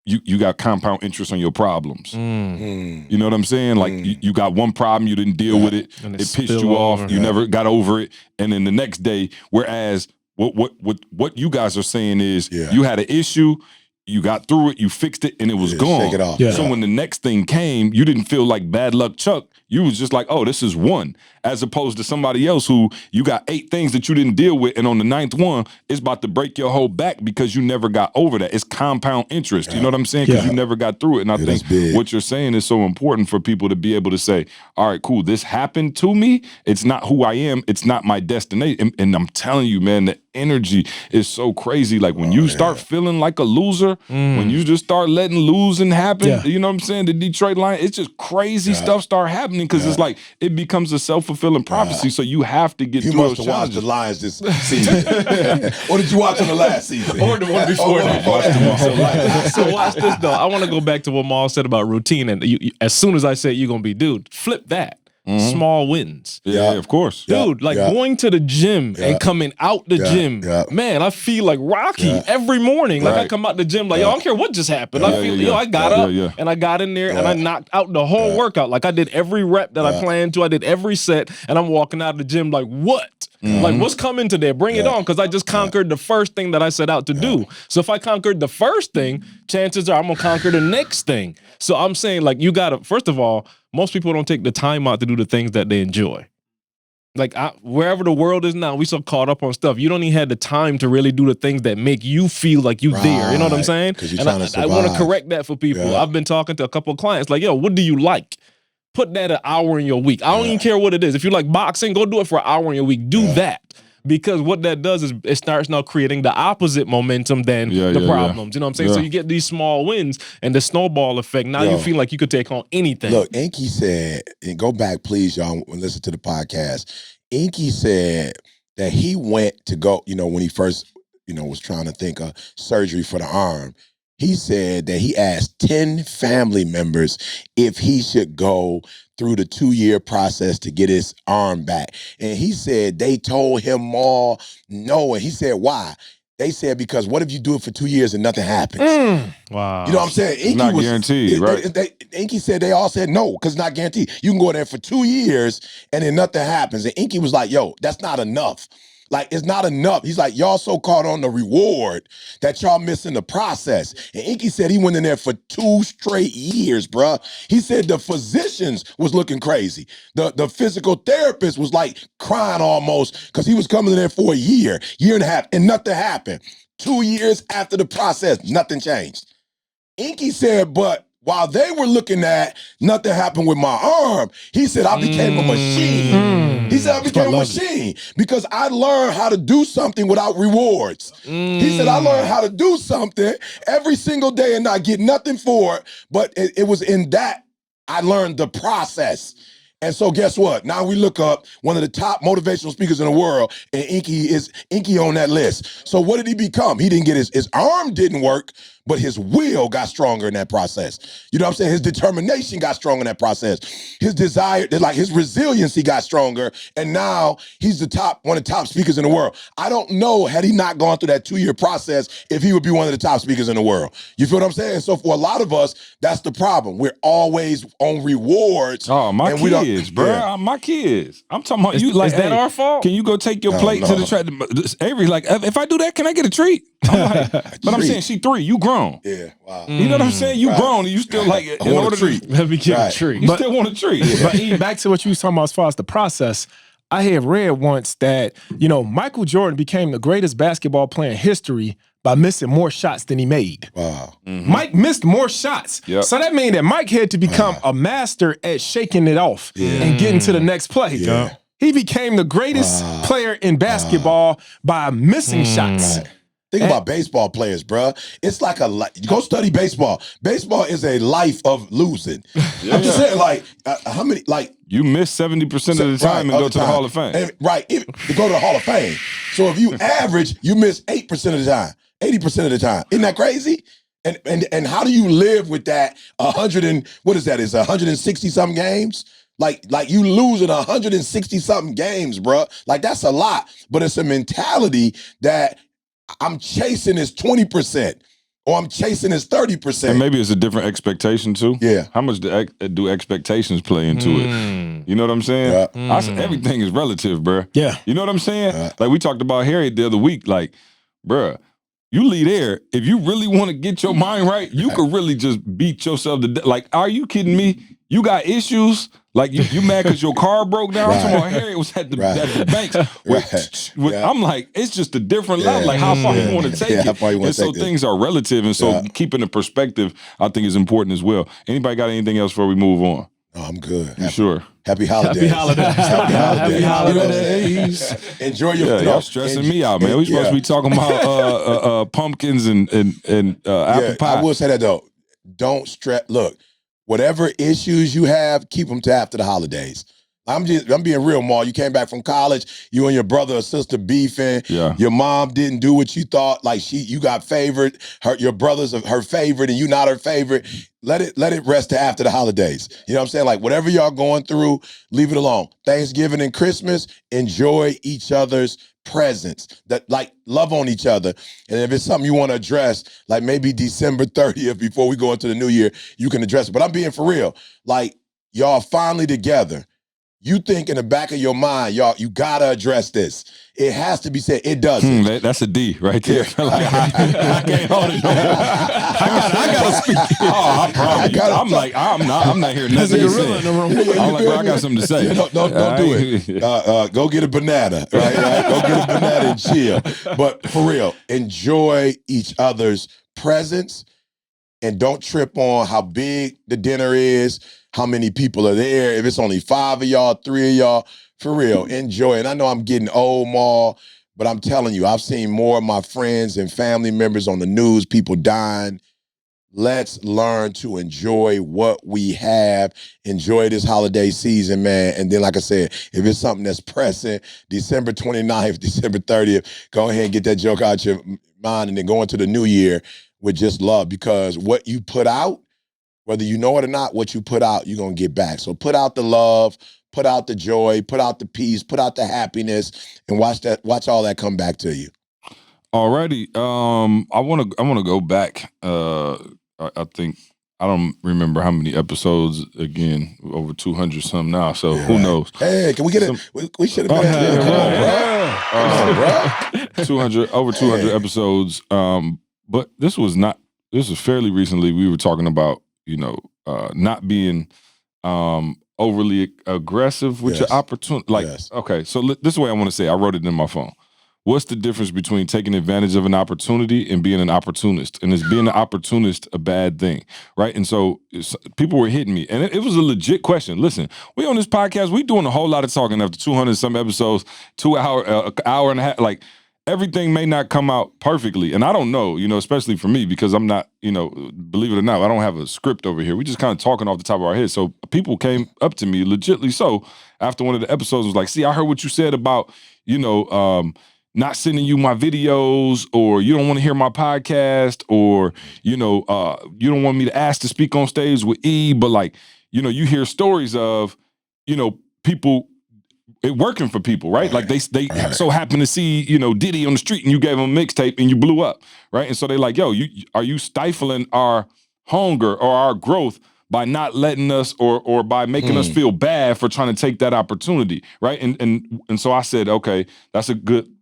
you got compound interest on your problems. You know what I'm saying? Like you got one problem, you didn't deal with it, it pissed you off, you never got over it, and then the next day, whereas what you guys are saying is you had an issue, you got through it, you fixed it, and it was gone. Shake it off. So when the next thing came, you didn't feel like bad luck Chuck. You was just like, oh, this is one. As opposed to somebody else who you got 8 things that you didn't deal with, and on the 9th one, it's about to break your whole back because you never got over that. It's compound interest. You know what I'm saying? Because you never got through it. And I think what you're saying is so important for people to be able to say, all right, cool, this happened to me. It's not who I am. It's not my destination. And I'm telling you, man, the energy is so crazy. Like when you start feeling like a loser, when you just start letting losing happen, you know what I'm saying? The Detroit Lions, it's just crazy stuff start happening because it's like it becomes a self-fulfilling prophecy. So you have to get through those challenges. You must have watched the Lions this season. Or did you watch them the last season? Or the one before that. So watch this though. I want to go back to what Maul said about routine. And as soon as I said you're going to be dude, flip that. Small wins. Yeah, of course. Dude, going to the gym and coming out the gym, man, I feel like Rocky every morning. Like I come out the gym like, yo, I don't care what just happened. I feel, I got up and I got in there and I knocked out the whole workout. Like I did every rep that I planned to. I did every set and I'm walking out of the gym like, what? Like what's coming today? Bring it on, because I just conquered the first thing that I set out to do. So if I conquered the first thing, chances are I'm gonna conquer the next thing. So I'm saying like you gotta, first of all, most people don't take the time out to do the things that they enjoy. Like wherever the world is now, we so caught up on stuff. You don't even have the time to really do the things that make you feel like you there. You know what I'm saying? And I want to correct that for people. I've been talking to a couple of clients like, yo, what do you like? Put that an hour in your week. I don't even care what it is. If you like boxing, go do it for an hour in your week. Do that. Because what that does is it starts now creating the opposite momentum than the problems. You know what I'm saying? So you get these small wins and the snowball effect. Now you feel like you could take on anything. Look, Inky said, and go back, please, y'all, and listen to the podcast. Inky said that he went to go, when he first, was trying to think of surgery for the arm. He said that he asked 10 family members if he should go through the 2-year process to get his arm back. And he said they told him all no. And he said, why? They said, because what if you do it for 2 years and nothing happens? Wow. You know what I'm saying? Inky not guaranteed, right? Inky said they all said no, because it's not guaranteed. You can go there for 2 years and then nothing happens. And Inky was like, yo, that's not enough. Like, it's not enough. He's like, y'all so caught on the reward that y'all missing the process. And Inky said he went in there for 2 straight years, bruh. He said the physicians was looking crazy. The physical therapist was like crying almost because he was coming in there for a year and a half, and nothing happened. 2 years after the process, nothing changed. Inky said, but While they were looking at nothing happened with my arm, he said I became a machine. He said I became a machine because I learned how to do something without rewards. He said I learned how to do something every single day and not get nothing for it, but it was in that I learned the process. And so guess what? Now we look up one of the top motivational speakers in the world, and Inky on that list. So what did he become? He didn't get his arm didn't work, but his will got stronger in that process. You know what I'm saying? His determination got stronger in that process. His desire, like his resiliency got stronger, and now he's one of the top speakers in the world. I don't know, had he not gone through that 2-year process, if he would be one of the top speakers in the world. You feel what I'm saying? So for a lot of us, that's the problem. We're always on rewards. Oh, my kids, bro. Yeah. My kids. I'm talking about you. Like, is that our fault? Can you go take your plate to the track? Avery, like, if I do that, can I get a treat? I'm like, but I'm saying she 3. You grown. Yeah. Wow. You know what I'm saying? You grown, and you still like it. I want a treat. Let me get a treat. You still want a treat. But back to what you was talking about as far as the process. I had read once that, Michael Jordan became the greatest basketball player in history by missing more shots than he made. Wow. Mm-hmm. Mike missed more shots. Yep. So that means that Mike had to become a master at shaking it off and getting to the next play. Yeah. He became the greatest player in basketball by missing shots. Right. Think about baseball players, bro. It's like go study baseball. Baseball is a life of losing. I'm just saying, like, how many, like, you miss 70% of the time and go to the Hall of Fame. To go to the Hall of Fame. So if you average, you miss 8% of the time, 80% of the time. Isn't that crazy? And how do you live with that 160 something games? Like you losing 160 something games, bro. Like that's a lot, but it's a mentality that I'm chasing his 20%. Or I'm chasing his 30%. And maybe it's a different expectation too. Yeah. How much do expectations play into it? You know what I'm saying? I said everything is relative, bro. Yeah. You know what I'm saying? Like we talked about Harry the other week. Like, bro, you lead there. If you really want to get your mind right, you could really just beat yourself to death. Like, are you kidding me? You got issues. Like you mad because your car broke down? Right. Tomorrow Harry was at the banks. I'm like, it's just a different level. Like how far you want to take it. And so things are relative. And so keeping the perspective, I think, is important as well. Anybody got anything else before we move on? Oh, I'm good. You sure? Happy holidays. Happy holidays. Enjoy your y'all stressing me out, man. We supposed to be talking about pumpkins and apple pie. I will say that though. Don't stress. Look, whatever issues you have, keep them to after the holidays. I'm being real, Ma. You came back from college, you and your brother or sister beefing. Yeah. Your mom didn't do what you thought. Like you got favored. Your brother's her favorite and you not her favorite. Let it rest to after the holidays. You know what I'm saying? Like whatever y'all going through, leave it alone. Thanksgiving and Christmas, enjoy each other's presence. That like love on each other. And if it's something you want to address, like maybe December 30th before we go into the new year, you can address it. But I'm being for real. Like y'all finally together. You think in the back of your mind, y'all, you gotta address this. It has to be said. It doesn't. That's a D right there. Like, I can't hold it no more. I gotta speak. Oh, I promise you. I'm not hearing nothing. There's a gorilla in the room. I'm like, bro, I got something to say. Don't do it. Go get a banana, right? Go get a banana and chill. But for real, enjoy each other's presence and don't trip on how big the dinner is, how many people are there. If it's only 5 of y'all, 3 of y'all, for real, enjoy it. I know I'm getting old, Ma, but I'm telling you, I've seen more of my friends and family members on the news, people dying. Let's learn to enjoy what we have. Enjoy this holiday season, man. And then, like I said, if it's something that's pressing, December 29th, December 30th, go ahead and get that joke out your mind and then go into the new year with just love, because what you put out, whether you know it or not, what you put out, you're going to get back. So put out the love, put out the joy, put out the peace, put out the happiness, and watch all that come back to you. Alrighty. I want to go back. I think, I don't remember how many episodes, again, over 200 something now, so who knows? Hey, can we get it? We should have been at bro. 200 episodes. But this was fairly recently. We were talking about, not being overly aggressive with your opportunity. Like, okay, so this is the way I want to say it. I wrote it in my phone. what's the difference between taking advantage of an opportunity and being an opportunist? And is being an opportunist a bad thing, right? And so people were hitting me, and it was a legit question. Listen, we on this podcast, we doing a whole lot of talking after 200 some episodes, 2 hour, hour and a half, like. Everything may not come out perfectly. And I don't know, especially for me, because I'm not, believe it or not, I don't have a script over here. We just kind of talking off the top of our head. So people came up to me, legitly so, after one of the episodes, was like, see, I heard what you said about, not sending you my videos, or you don't want to hear my podcast, or, you don't want me to ask to speak on stage with E, but like, you hear stories of, people it working for people, right? Like they so happen to see, Diddy on the street and you gave him a mixtape and you blew up, right? And so they like, yo, are you stifling our hunger or our growth by not letting us or by making us feel bad for trying to take that opportunity, right? And so I said, okay, that's a good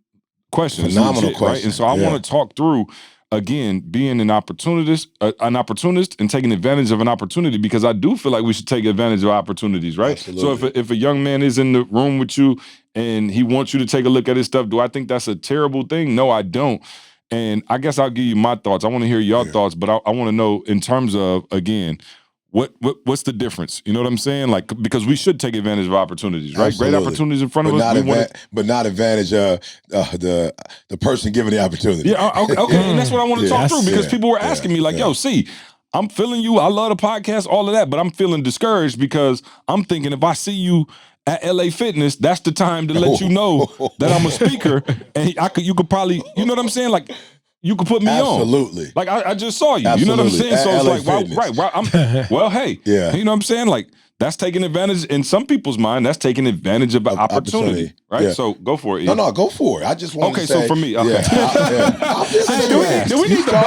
question. Phenomenal question. Right? And so I want to talk through, again, being an opportunist and taking advantage of an opportunity, because I do feel like we should take advantage of opportunities, right? Absolutely. So if a young man is in the room with you and he wants you to take a look at his stuff, do I think that's a terrible thing? No, I don't. And I guess I'll give you my thoughts. I want to hear your thoughts, but I want to know in terms of, again, what's the difference? You know what I'm saying? Like, because we should take advantage of opportunities, right? Absolutely. Great opportunities in front of us. But not advantage of the person giving the opportunity. Yeah, okay. And that's what I want to talk through, because people were asking me like, yo, see, I'm feeling you. I love the podcast, all of that, but I'm feeling discouraged because I'm thinking if I see you at LA Fitness, that's the time to let you know that I'm a speaker, and you could probably, you know what I'm saying? Like, you could put me on. Absolutely. Like, I just saw you. Absolutely. You know what I'm saying? So LA it's like, right. Well, hey. Yeah. You know what I'm saying? Like, that's taking advantage, in some people's mind, that's taking advantage of an opportunity. Right? Yeah. So go for it. No, go for it. I just want to say. Okay, so for me, okay. Do we need to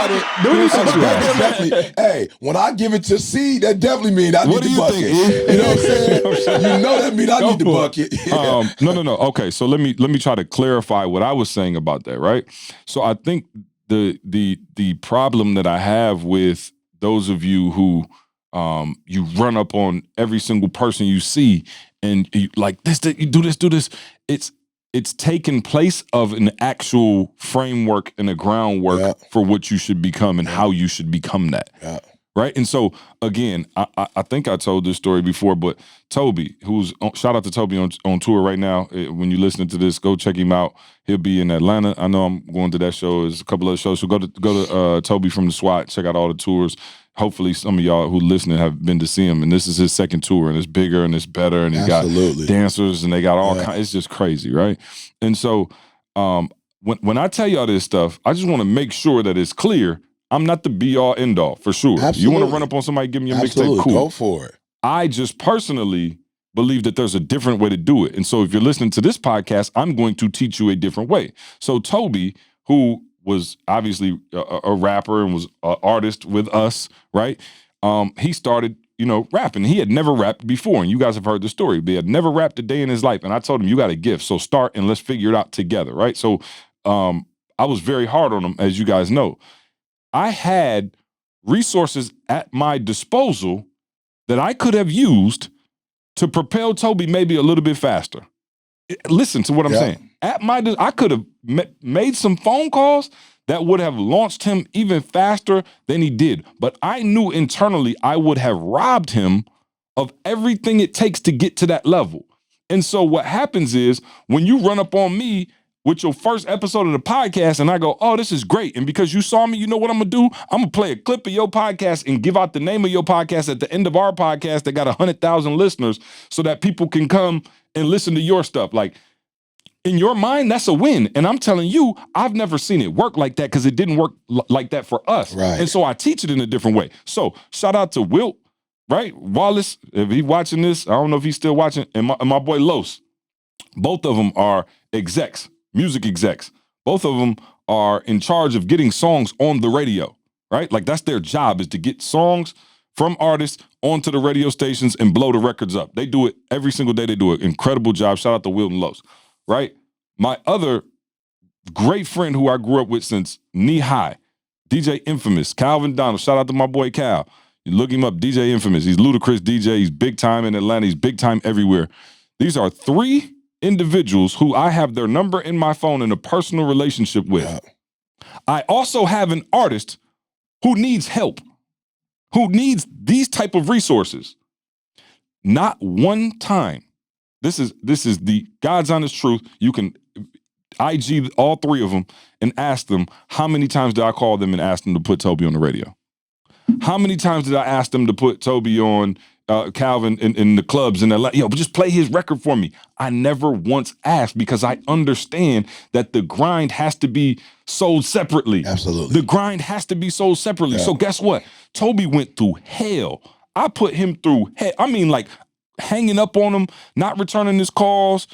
hey, when I give it to C, that definitely means I need the bucket. You know what I'm saying? You know that means I need the bucket. No. Okay, so let me try to clarify what I was saying about that, right? So I think the problem that I have with those of you who you run up on every single person you see and you like this, you do this. It's taking place of an actual framework and a groundwork for what you should become and how you should become that. Yeah. Right. And so again, I think I told this story before, but Toby, shout out to Toby on tour right now. When you're listening to this, go check him out. He'll be in Atlanta. I know I'm going to that show. There's a couple other shows. So go to Toby from the SWAT, check out all the tours. Hopefully some of y'all who listening have been to see him, and this is his second tour, and it's bigger and it's better, and he got dancers and they got all kinds. It's just crazy, right? And so when I tell y'all this stuff, I just want to make sure that it's clear. I'm not the be all end all, for sure. Absolutely. You want to run up on somebody, give me a mixtape, cool. Go for it. I just personally believe that there's a different way to do it. And so if you're listening to this podcast, I'm going to teach you a different way. So Toby, who was obviously a rapper and was an artist with us, right? He started, rapping. He had never rapped before, and you guys have heard the story. He had never rapped a day in his life, and I told him, you got a gift, so start and let's figure it out together, right? So I was very hard on him, as you guys know. I had resources at my disposal that I could have used to propel Toby maybe a little bit faster. Listen to what I'm saying. I could have made some phone calls that would have launched him even faster than he did. But I knew internally I would have robbed him of everything it takes to get to that level. And so what happens is when you run up on me with your first episode of the podcast and I go, oh, this is great. And because you saw me, you know what I'm going to do? I'm going to play a clip of your podcast and give out the name of your podcast at the end of our podcast that got 100,000 listeners so that people can come and listen to your stuff. Like, in your mind, that's a win. And I'm telling you, I've never seen it work like that because it didn't work like that for us. Right. And so I teach it in a different way. So shout out to Wilt, right? Wallace, if he's watching this, I don't know if he's still watching, and my boy Los. Both of them are execs. Music execs. Both of them are in charge of getting songs on the radio, right? Like that's their job, is to get songs from artists onto the radio stations and blow the records up. They do it every single day. They do an incredible job. Shout out to Will and Los, right? My other great friend who I grew up with since knee high, DJ Infamous, Calvin Donald. Shout out to my boy Cal. You look him up, DJ Infamous. He's Ludacris DJ. He's big time in Atlanta. He's big time everywhere. These are three individuals who I have their number in my phone in a personal relationship with. Yeah. I also have an artist who needs help, who needs these type of resources. Not one time. This is the God's honest truth. You can IG all three of them and ask them, how many times did I call them and ask them to put Toby on the radio? How many times did I ask them to put Toby on Calvin in the clubs and just play his record for me? I never once asked, because I understand that the grind has to be sold separately. Absolutely. The grind has to be sold separately. Yeah. So guess what? Toby went through hell. I put him through hell. I mean, like, hanging up on him, not returning his calls.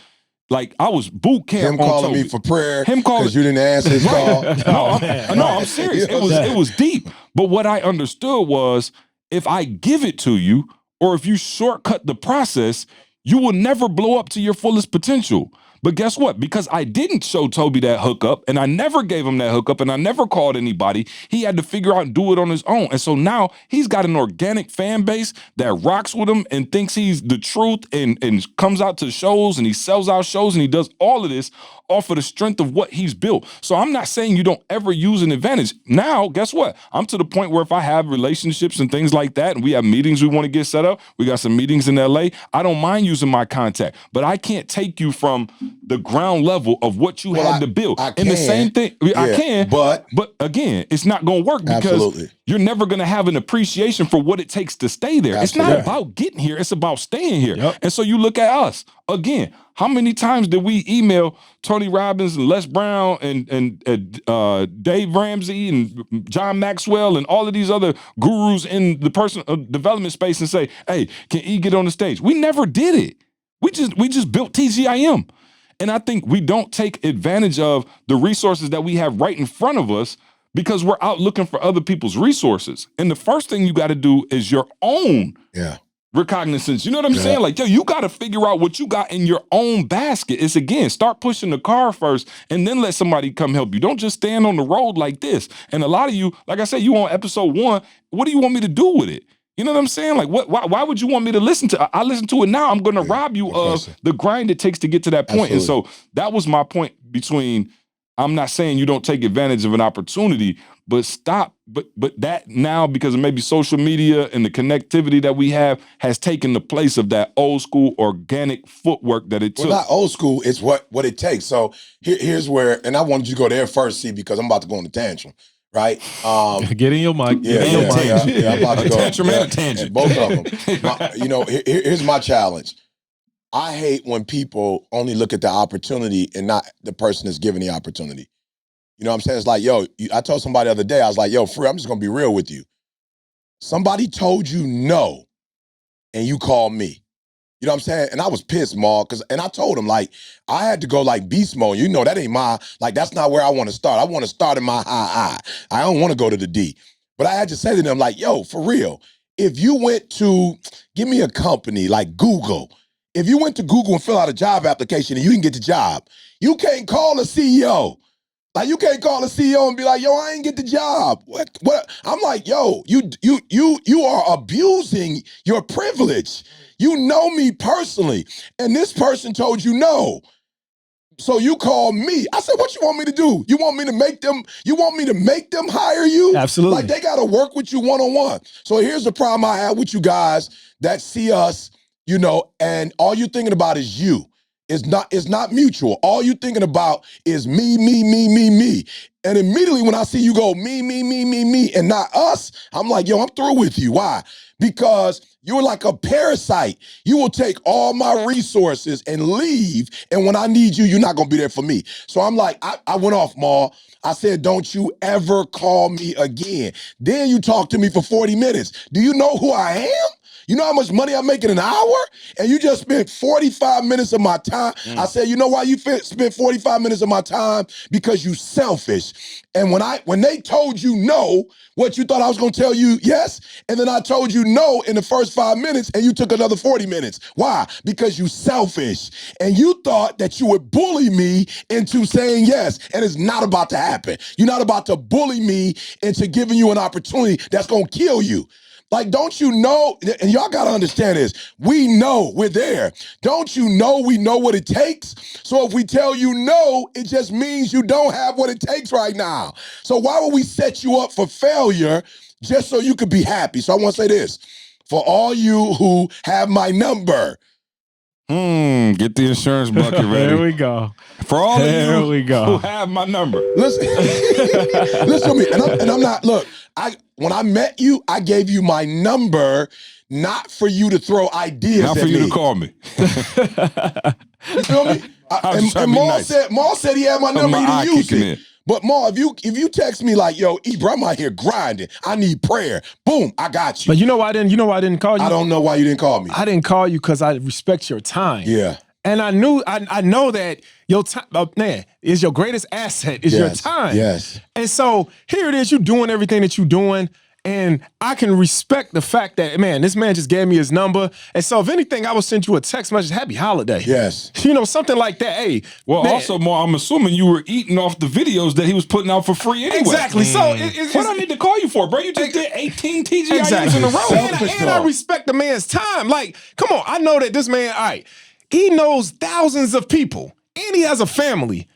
Like, I was boot camp him on calling Toby. me for prayer because you didn't answer his call. I'm serious. It was deep. But what I understood was, if I give it to you, or if you shortcut the process, you will never blow up to your fullest potential. But guess what? Because I didn't show Toby that hookup, and I never gave him that hookup, and I never called anybody, he had to figure out and do it on his own. And so now he's got an organic fan base that rocks with him and thinks he's the truth, and comes out to shows, and he sells out shows, and he does all of this off of the strength of what he's built. So I'm not saying you don't ever use an advantage. Now, guess what? I'm to the point where if I have relationships and things like that, and we have meetings we want to get set up, we got some meetings in LA, I don't mind using my contact, but I can't take you from the ground level of what you had to build. And the same thing, I can, but again, it's not going to work, because you're never going to have an appreciation for what it takes to stay there. Absolutely. It's not about getting here. It's about staying here. Yep. And so you look at us again. How many times did we email Tony Robbins and Les Brown and Dave Ramsey and John Maxwell and all of these other gurus in the personal development space and say, hey, can E get on the stage? We never did it. We just built TGIM. And I think we don't take advantage of the resources that we have right in front of us, because we're out looking for other people's resources. And the first thing you got to do is your own recognizance. You know what I'm saying? Like, you got to figure out what you got in your own basket. It's, again, start pushing the car first, and then let somebody come help you. Don't just stand on the road like this. And a lot of you, like I said, you on episode 1, what do you want me to do with it? You know what I'm saying? Like, why would you want me to listen to it? I listen to it now. I'm going to rob you of the grind it takes to get to that point. Absolutely. And so that was my point between, I'm not saying you don't take advantage of an opportunity, but stop. But that now, because of maybe social media and the connectivity that we have, has taken the place of that old school organic footwork that it took. Well, not old school, it's what it takes. So here's where, and I wanted you to go there first, see, because I'm about to go on the tantrum. Right? Get in your mic. I'm about to go. Tantrum and a tangent. Both of them. Here's my challenge. I hate when people only look at the opportunity and not the person that's giving the opportunity. You know what I'm saying? It's like, I told somebody the other day, I was like, Free, I'm just going to be real with you. Somebody told you no, and you called me. You know what I'm saying? And I was pissed, Ma, and I told him, like, I had to go like beast mode. You know, that ain't that's not where I want to start. I want to start in my high I. I don't want to go to the D. But I had to say to them, like, for real, if you went to, give me a company like Google, if you went to Google and fill out a job application and you can get the job, you can't call a CEO. Like, you can't call a CEO and be like, I ain't get the job. What? I'm like, you are abusing your privilege. You know me personally, and this person told you no. So you call me. I said, what you want me to do? You want me to make them hire you? Absolutely. Like, they got to work with you one-on-one. So here's the problem I have with you guys that see us, and all you're thinking about is you. It's not mutual. All you're thinking about is me. And immediately when I see you go, me, and not us, I'm like, I'm through with you. Why? Because you're like a parasite. You will take all my resources and leave, and when I need you, you're not going to be there for me. So I'm like, I went off, Ma. I said, don't you ever call me again. Then you talk to me for 40 minutes. Do you know who I am? You know how much money I make in an hour? And you just spent 45 minutes of my time. I said, you know why you spent 45 minutes of my time? Because you selfish. And when they told you no, what, you thought I was going to tell you yes? And then I told you no in the first 5 minutes, and you took another 40 minutes. Why? Because you selfish. And you thought that you would bully me into saying yes. And it's not about to happen. You're not about to bully me into giving you an opportunity that's going to kill you. Like, don't you know, and y'all gotta understand this, we know we're there. Don't you know we know what it takes? So if we tell you no, it just means you don't have what it takes right now. So why would we set you up for failure just so you could be happy? So I wanna say this, for all you who have my number, Get the insurance bucket ready. There we go. For all There of you we go. who have my number. listen, listen to me, and I'm not, look, when I met you, I gave you my number, not for you to throw ideas Not at for you me. to call me. You feel me? I was trying And to be Maul nice. said he had my number, my he eye didn't use kicking it. in. But Maul, if you text me like, yo, bro, I'm out here grinding, I need prayer, boom, I got you. But you know why I didn't call you? I don't know why you didn't call me. I didn't call you because I respect your time. Yeah. And I know that your time, man, is your greatest asset is your time. Yes. And so here it is, you doing everything that you doing. And I can respect the fact that, man, this man just gave me his number. And so if anything, I will send you a text message, happy holiday. Yes. You know, something like that. Hey. Well, man, also, more, I'm assuming you were eating off the videos that he was putting out for free anyway. Exactly. So What do I need to call you for, bro? You just did 18 TGIs exactly. in a row. And I respect the man's time. Like, come on, I know that this man, all right, he knows thousands of people and he has a family.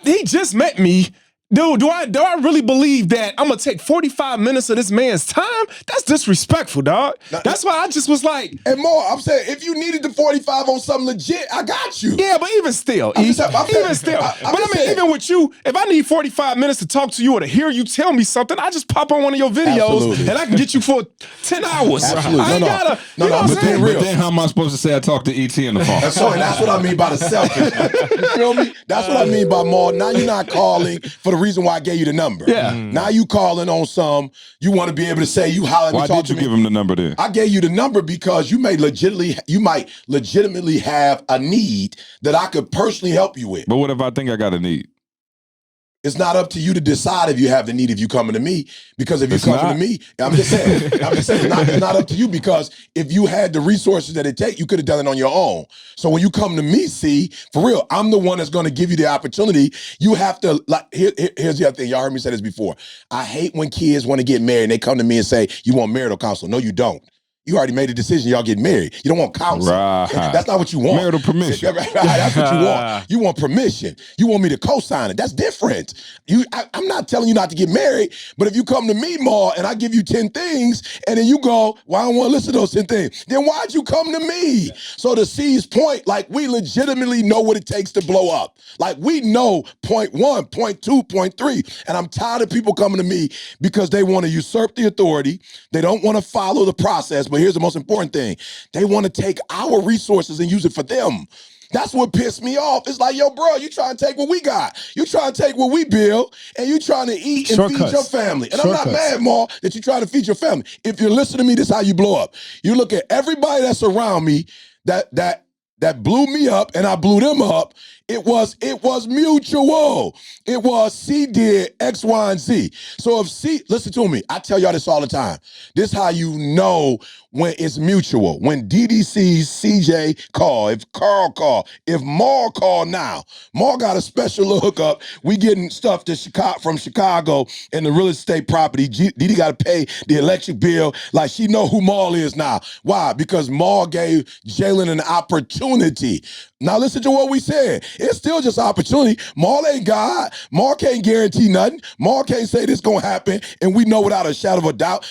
He just met me. Dude, do I really believe that I'm gonna take 45 minutes of this man's time? That's disrespectful, dog. That's why I just was like, And more, I'm saying, if you needed the 45 on something legit, I got you. yeah, but even still, I'm just saying. even with you, if I need 45 minutes to talk to you or to hear you tell me something, I just pop on one of your videos Absolutely. and I can get you for 10 hours. Absolutely. I ain't gotta, No, you know what I'm but saying? real. But then how am I supposed to say I talked to ET in the phone? And that's what I mean by the selfishness. You feel me? That's what I mean by Maul. Now you're not calling for the reason why I gave you the number. Yeah. Now you calling on you want to be able to say you hollered at me, Why talk did to you me. give him the number then? I gave you the number because you might legitimately have a need that I could personally help you with. But what if I think I got a need? It's not up to you to decide if you have the need if you coming to me. Because if you It's coming not. to me, I'm just saying, it's not up to you because if you had the resources that it take, you could have done it on your own. So when you come to me, see, for real, I'm the one that's going to give you the opportunity. You have to, like, here's the other thing. Y'all heard me say this before. I hate when kids want to get married and they come to me and say, you want marital counsel. No, you don't. You already made a decision. Y'all get married. You don't want counsel. Right. That's not what you want. Marital permission. That's what you want. You want permission. You want me to co-sign it. That's different. I'm not telling you not to get married, but if you come to me, Ma, and I give you 10 things, and then you go, well, I don't want to listen to those 10 things, then why'd you come to me? So to C's point, like, we legitimately know what it takes to blow up. Like, we know point 1, point 2, point 3, and I'm tired of people coming to me because they want to usurp the authority. They don't want to follow the process. But here's the most important thing. They want to take our resources and use it for them. That's what pissed me off. It's like, yo, bro, you trying to take what we got. You trying to take what we build, and you trying to eat and feed your family. And I'm not mad, Ma, that you trying to feed your family. If you're listening to me, this is how you blow up. You look at everybody that's around me that blew me up, and I blew them up. It was mutual. It was C did X, Y, and Z. So if C, listen to me, I tell y'all this all the time. This how you know when it's mutual. When DDC's CJ call, if Carl call, if Maul call now. Maul got a special little hookup. We getting stuff from Chicago and the real estate property. Didi got to pay the electric bill. Like, she know who Maul is now. Why? Because Maul gave Jalen an opportunity. Now listen to what we said. It's still just opportunity. Maul ain't God. Maul can't guarantee nothing. Maul can't say this gonna happen, and we know without a shadow of a doubt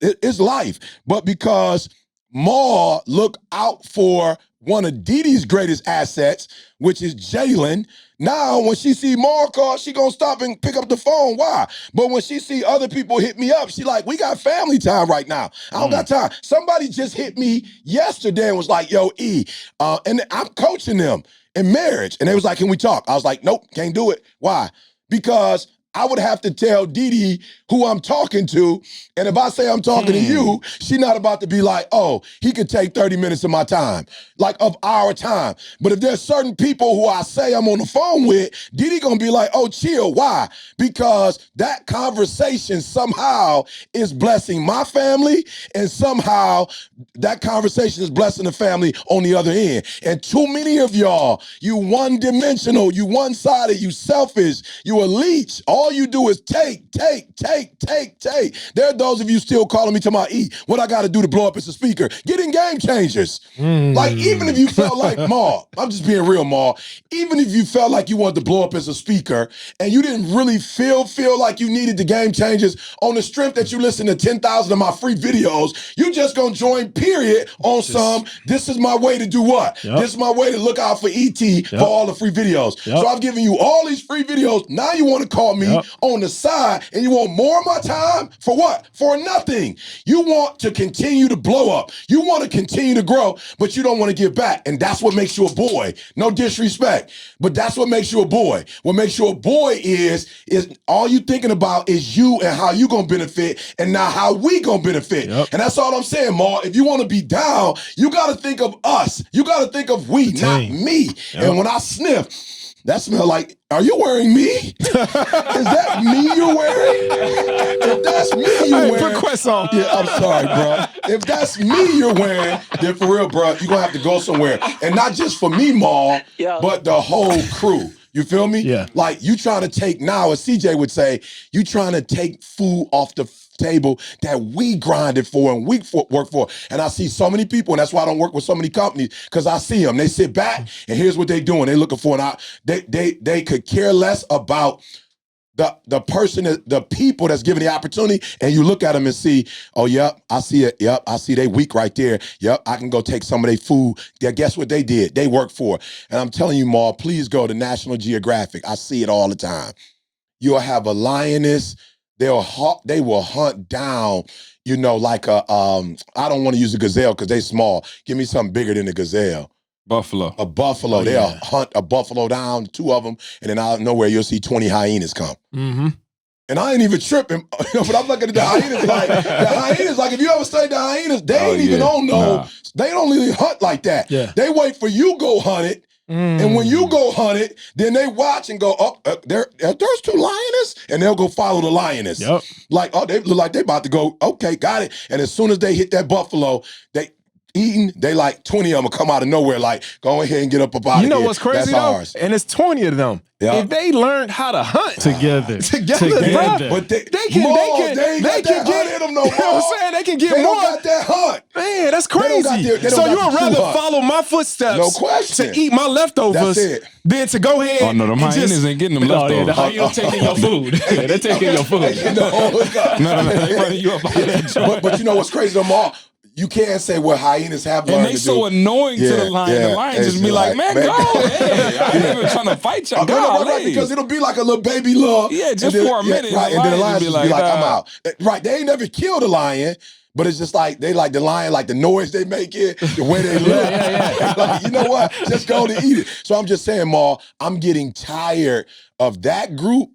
it's life. But because Maul look out for one of Didi's greatest assets, which is Jalen, now when she see Maul call, she gonna stop and pick up the phone. Why? But when she see other people hit me up, she like, we got family time right now. I don't got time. Somebody just hit me yesterday and was like, yo, E, and I'm coaching them in marriage. And they was like, can we talk? I was like, nope, can't do it. Why? Because I would have to tell Didi who I'm talking to, and if I say I'm talking to you, she not about to be like, oh, he could take 30 minutes of my time, like of our time. But if there's certain people who I say I'm on the phone with, Didi gonna be like, oh, chill. Why? Because that conversation somehow is blessing my family, and somehow that conversation is blessing the family on the other end. And too many of y'all, you one-dimensional, you one-sided, you selfish, you a leech, all all you do is take. There are those of you still calling me to my E. What I got to do to blow up as a speaker? Get in Game Changers. Like, even if you felt like, Ma, I'm just being real, Ma, even if you felt like you wanted to blow up as a speaker and you didn't really feel like you needed the Game Changers on the strength that you listen to 10,000 of my free videos, you just gonna join, period, on this is my way to do what? Yep. This is my way to look out for ET for all the free videos. Yep. So I've given you all these free videos. Now you want to call me on the side and you want more of my time for what? For nothing. You want to continue to blow up. You want to continue to grow, but you don't want to give back. And that's what makes you a boy. No disrespect, but that's what makes you a boy. What makes you a boy is all you thinking about is you and how you gonna benefit and not how we gonna benefit. Yep. And that's all I'm saying, Ma. If you want to be down, you got to think of us. You got to think of we, not me. Yep. And when I sniff, that smell like, are you wearing me? Is that me you're wearing? If that's me you're wearing. Put Quest on. Yeah, I'm sorry, bro. If that's me you're wearing, then for real, bro, you're going to have to go somewhere. And not just for me, Ma, but the whole crew. You feel me? Yeah. Like, you trying to take now, as CJ would say, you trying to take food off the table that we grinded for and we work for. And I see so many people, and that's why I don't work with so many companies, because I see them. They sit back, and here's what they doing. They looking for they could care less about the person, the people that's given the opportunity, and you look at them and see, oh, yep, I see it. Yep, I see they weak right there. Yep, I can go take some of their food. Yeah, guess what they did? They worked for it. And I'm telling you, Ma, please go to National Geographic. I see it all the time. You'll have a lioness. They will hunt down, you know, like a, I don't want to use a gazelle because they small. Give me something bigger than a gazelle. Buffalo. A buffalo. They'll hunt a buffalo down, 2 of them, and then out of nowhere you'll see 20 hyenas come. Mm-hmm. And I ain't even tripping, but I'm looking at the hyenas like, if you ever studied the hyenas, they ain't even don't know. Nah. They don't really hunt like that. Yeah. They wait for you go hunt it. And when you go hunt it, then they watch and go, oh, there's 2 lioness, and they'll go follow the lioness. Yep. Like, oh, they look like they about to go, okay, got it. And as soon as they hit that buffalo, they eating, they like 20 of them will come out of nowhere, like, go ahead and get up out of here. You know what's crazy, though? Ours. And it's 20 of them. Yep. If they learned how to hunt together, bro, but they can get them no more. You know what I'm saying? They can get more. They don't got that hunt. Man, that's crazy. So you would rather follow my footsteps, no question, to eat my leftovers than to go ahead. Oh no, them hyenas ain't getting them leftovers. The hyenas taking your food. They're taking your food. No, they running you up out of that joint. But you know what's crazy, them all. You can't say what hyenas have learned to do. And they so annoying to the lion. The lion just be like, man, go ahead. I ain't even trying to fight y'all. Right, because it'll be like a little baby love. Yeah, just for a minute. Right, and then the lion just be like, I'm out. Right, they ain't never killed a lion. But it's just like, they like the lion, like the noise they make it, the way they look. Like, you know what? Just go to eat it. So I'm just saying, Ma, I'm getting tired of that group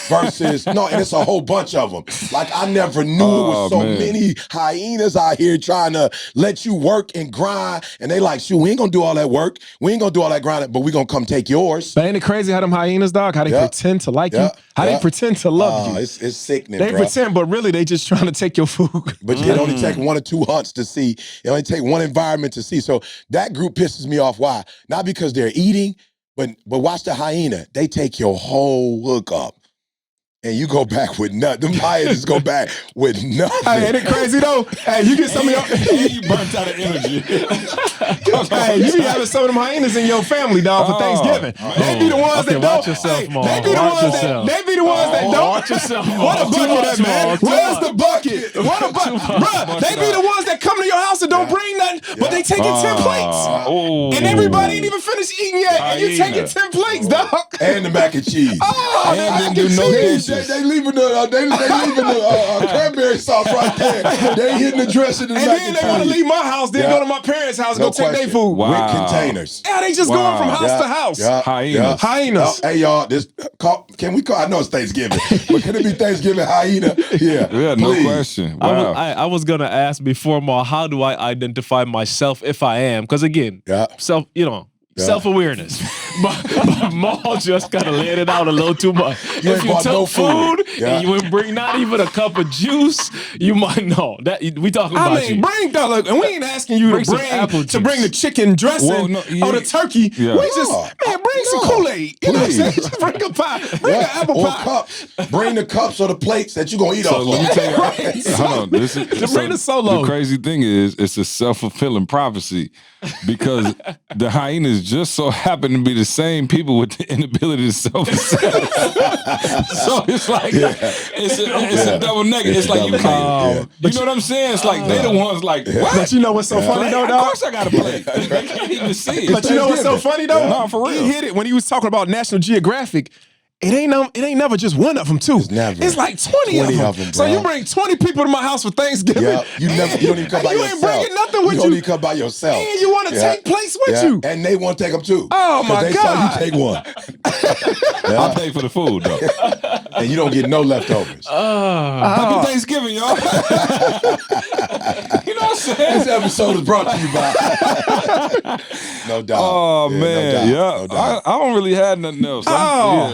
versus, and it's a whole bunch of them. Like, I never knew it was so many hyenas out here trying to let you work and grind. And they like, shoot, we ain't gonna do all that work. We ain't gonna do all that grinding, but we gonna come take yours. But ain't it crazy how them hyenas, dog, how they pretend to like you? How they pretend to love you? It's sickening, They pretend, but really they just trying to take your food. But it only take 1 or 2 hunts to see. It only take 1 environment to see. So that group pisses me off. Why? Not because they're eating, but watch the hyena. They take your whole hookup. And you go back with nothing. Them hyenas go back with nothing. Hey, ain't it crazy though? Hey, you get some of your and you burnt out of energy. Hey, you be having some of them hyenas in your family, dog, for Thanksgiving. They be the ones that don't. Watch yourself, Mom. They be the ones that don't. Watch yourself, Mom. What a bucket, man. Where's the bucket? What a bucket. Bruh, they be the ones that come to your house and don't bring nothing, but they taking 10 plates. And everybody ain't even finished eating yet, and you taking 10 plates, dog. And the mac and cheese. Oh, and then do no dishes. They leaving the cranberry sauce right there. They hitting the dressing. And then they want to leave my house, then go to my parents' house and go take their food. With containers. Yeah, they just going from house to house. Hyenas. Hyenas. Hey, y'all, can we call, I know it's Thanksgiving, but can it be Thanksgiving hyena? Yeah, no question. Wow. I was going to ask before, Ma, how do I identify myself if I am? Because again, self-awareness. But Maul just kind of laid it out a little too much. If you took food and you would bring not even a cup of juice, you might know. That we talking about you. Bring dog, and we ain't asking you to bring the chicken dressing or the turkey. We just, bring some Kool-Aid. You know what I'm saying? Just bring a pie. Bring an apple pie. Cups. Bring the cups or the plates that you're going to eat So off let me of. tell you, hold on. Just bring the solo. The crazy thing is, it's a self-fulfilling prophecy because the hyenas just so happen to be the same people with the inability to self-fulfill. So it's like, it's a double negative. It's like you can't, you know what I'm saying? It's like they the ones like, what? But you know what's so funny though, Of dog? course I got to play. They can't even see it. But you know what's so funny though? No, for real. He hit it when he was talking about National Geographic. It ain't never just one of them too. It's never. It's like 20 of them. So bro. you bring 20 people to my house for Thanksgiving. Yeah, you don't even come by you yourself. ain't bringing nothing with you. you. don't even come by yourself. And you want to take plates with you. And they want to take them too. Oh, my they God. saw you take one. I pay for the food though. And you don't get no leftovers. Happy Thanksgiving, y'all. You know what I'm saying? This episode is brought to you by No doubt. Oh Yeah, man, no doubt. I don't really have nothing else.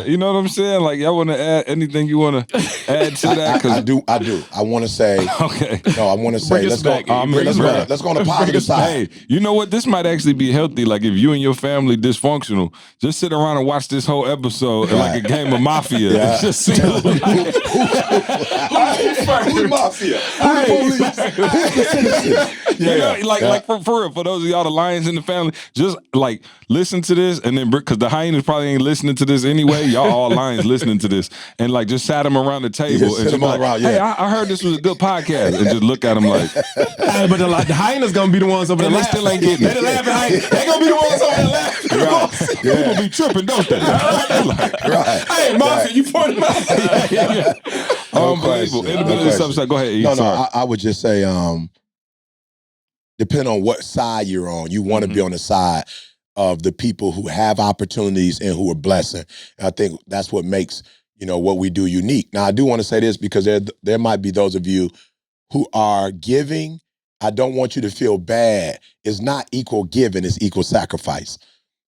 You know what I'm saying? Like, y'all want to add anything you want to add to that? I do. I want to say. Okay. No, I want to say. Let's go. Let's go on the positive side. Hey, you know what? This might actually be healthy. Like, if you and your family dysfunctional, just sit around and watch this whole episode like a game of mafia. Yeah. Just see Who's mafia? Who the police? Who's the citizens? You know, like for real, for those of y'all the lions in the family, just like listen to this and then because the hyenas probably ain't listening to this anyway. Y'all all lions listening to this and like just sat them around the table and just like, hey, I heard this was a good podcast and just look at them like, Hey, but the hyenas gonna be the ones over there they laughing. still ain't getting They it. laughing. They gonna be the ones over there laughing. People be tripping, don't they? Right. Hey, Mafia, you pointed them out. Unbelievable. question. Independent subside. Go ahead. E. No, Sorry. I would just say, depending on what side you're on, you want to be on the side of the people who have opportunities and who are blessing. And I think that's what makes, what we do unique. Now, I do want to say this because there might be those of you who are giving. I don't want you to feel bad. It's not equal giving, it's equal sacrifice.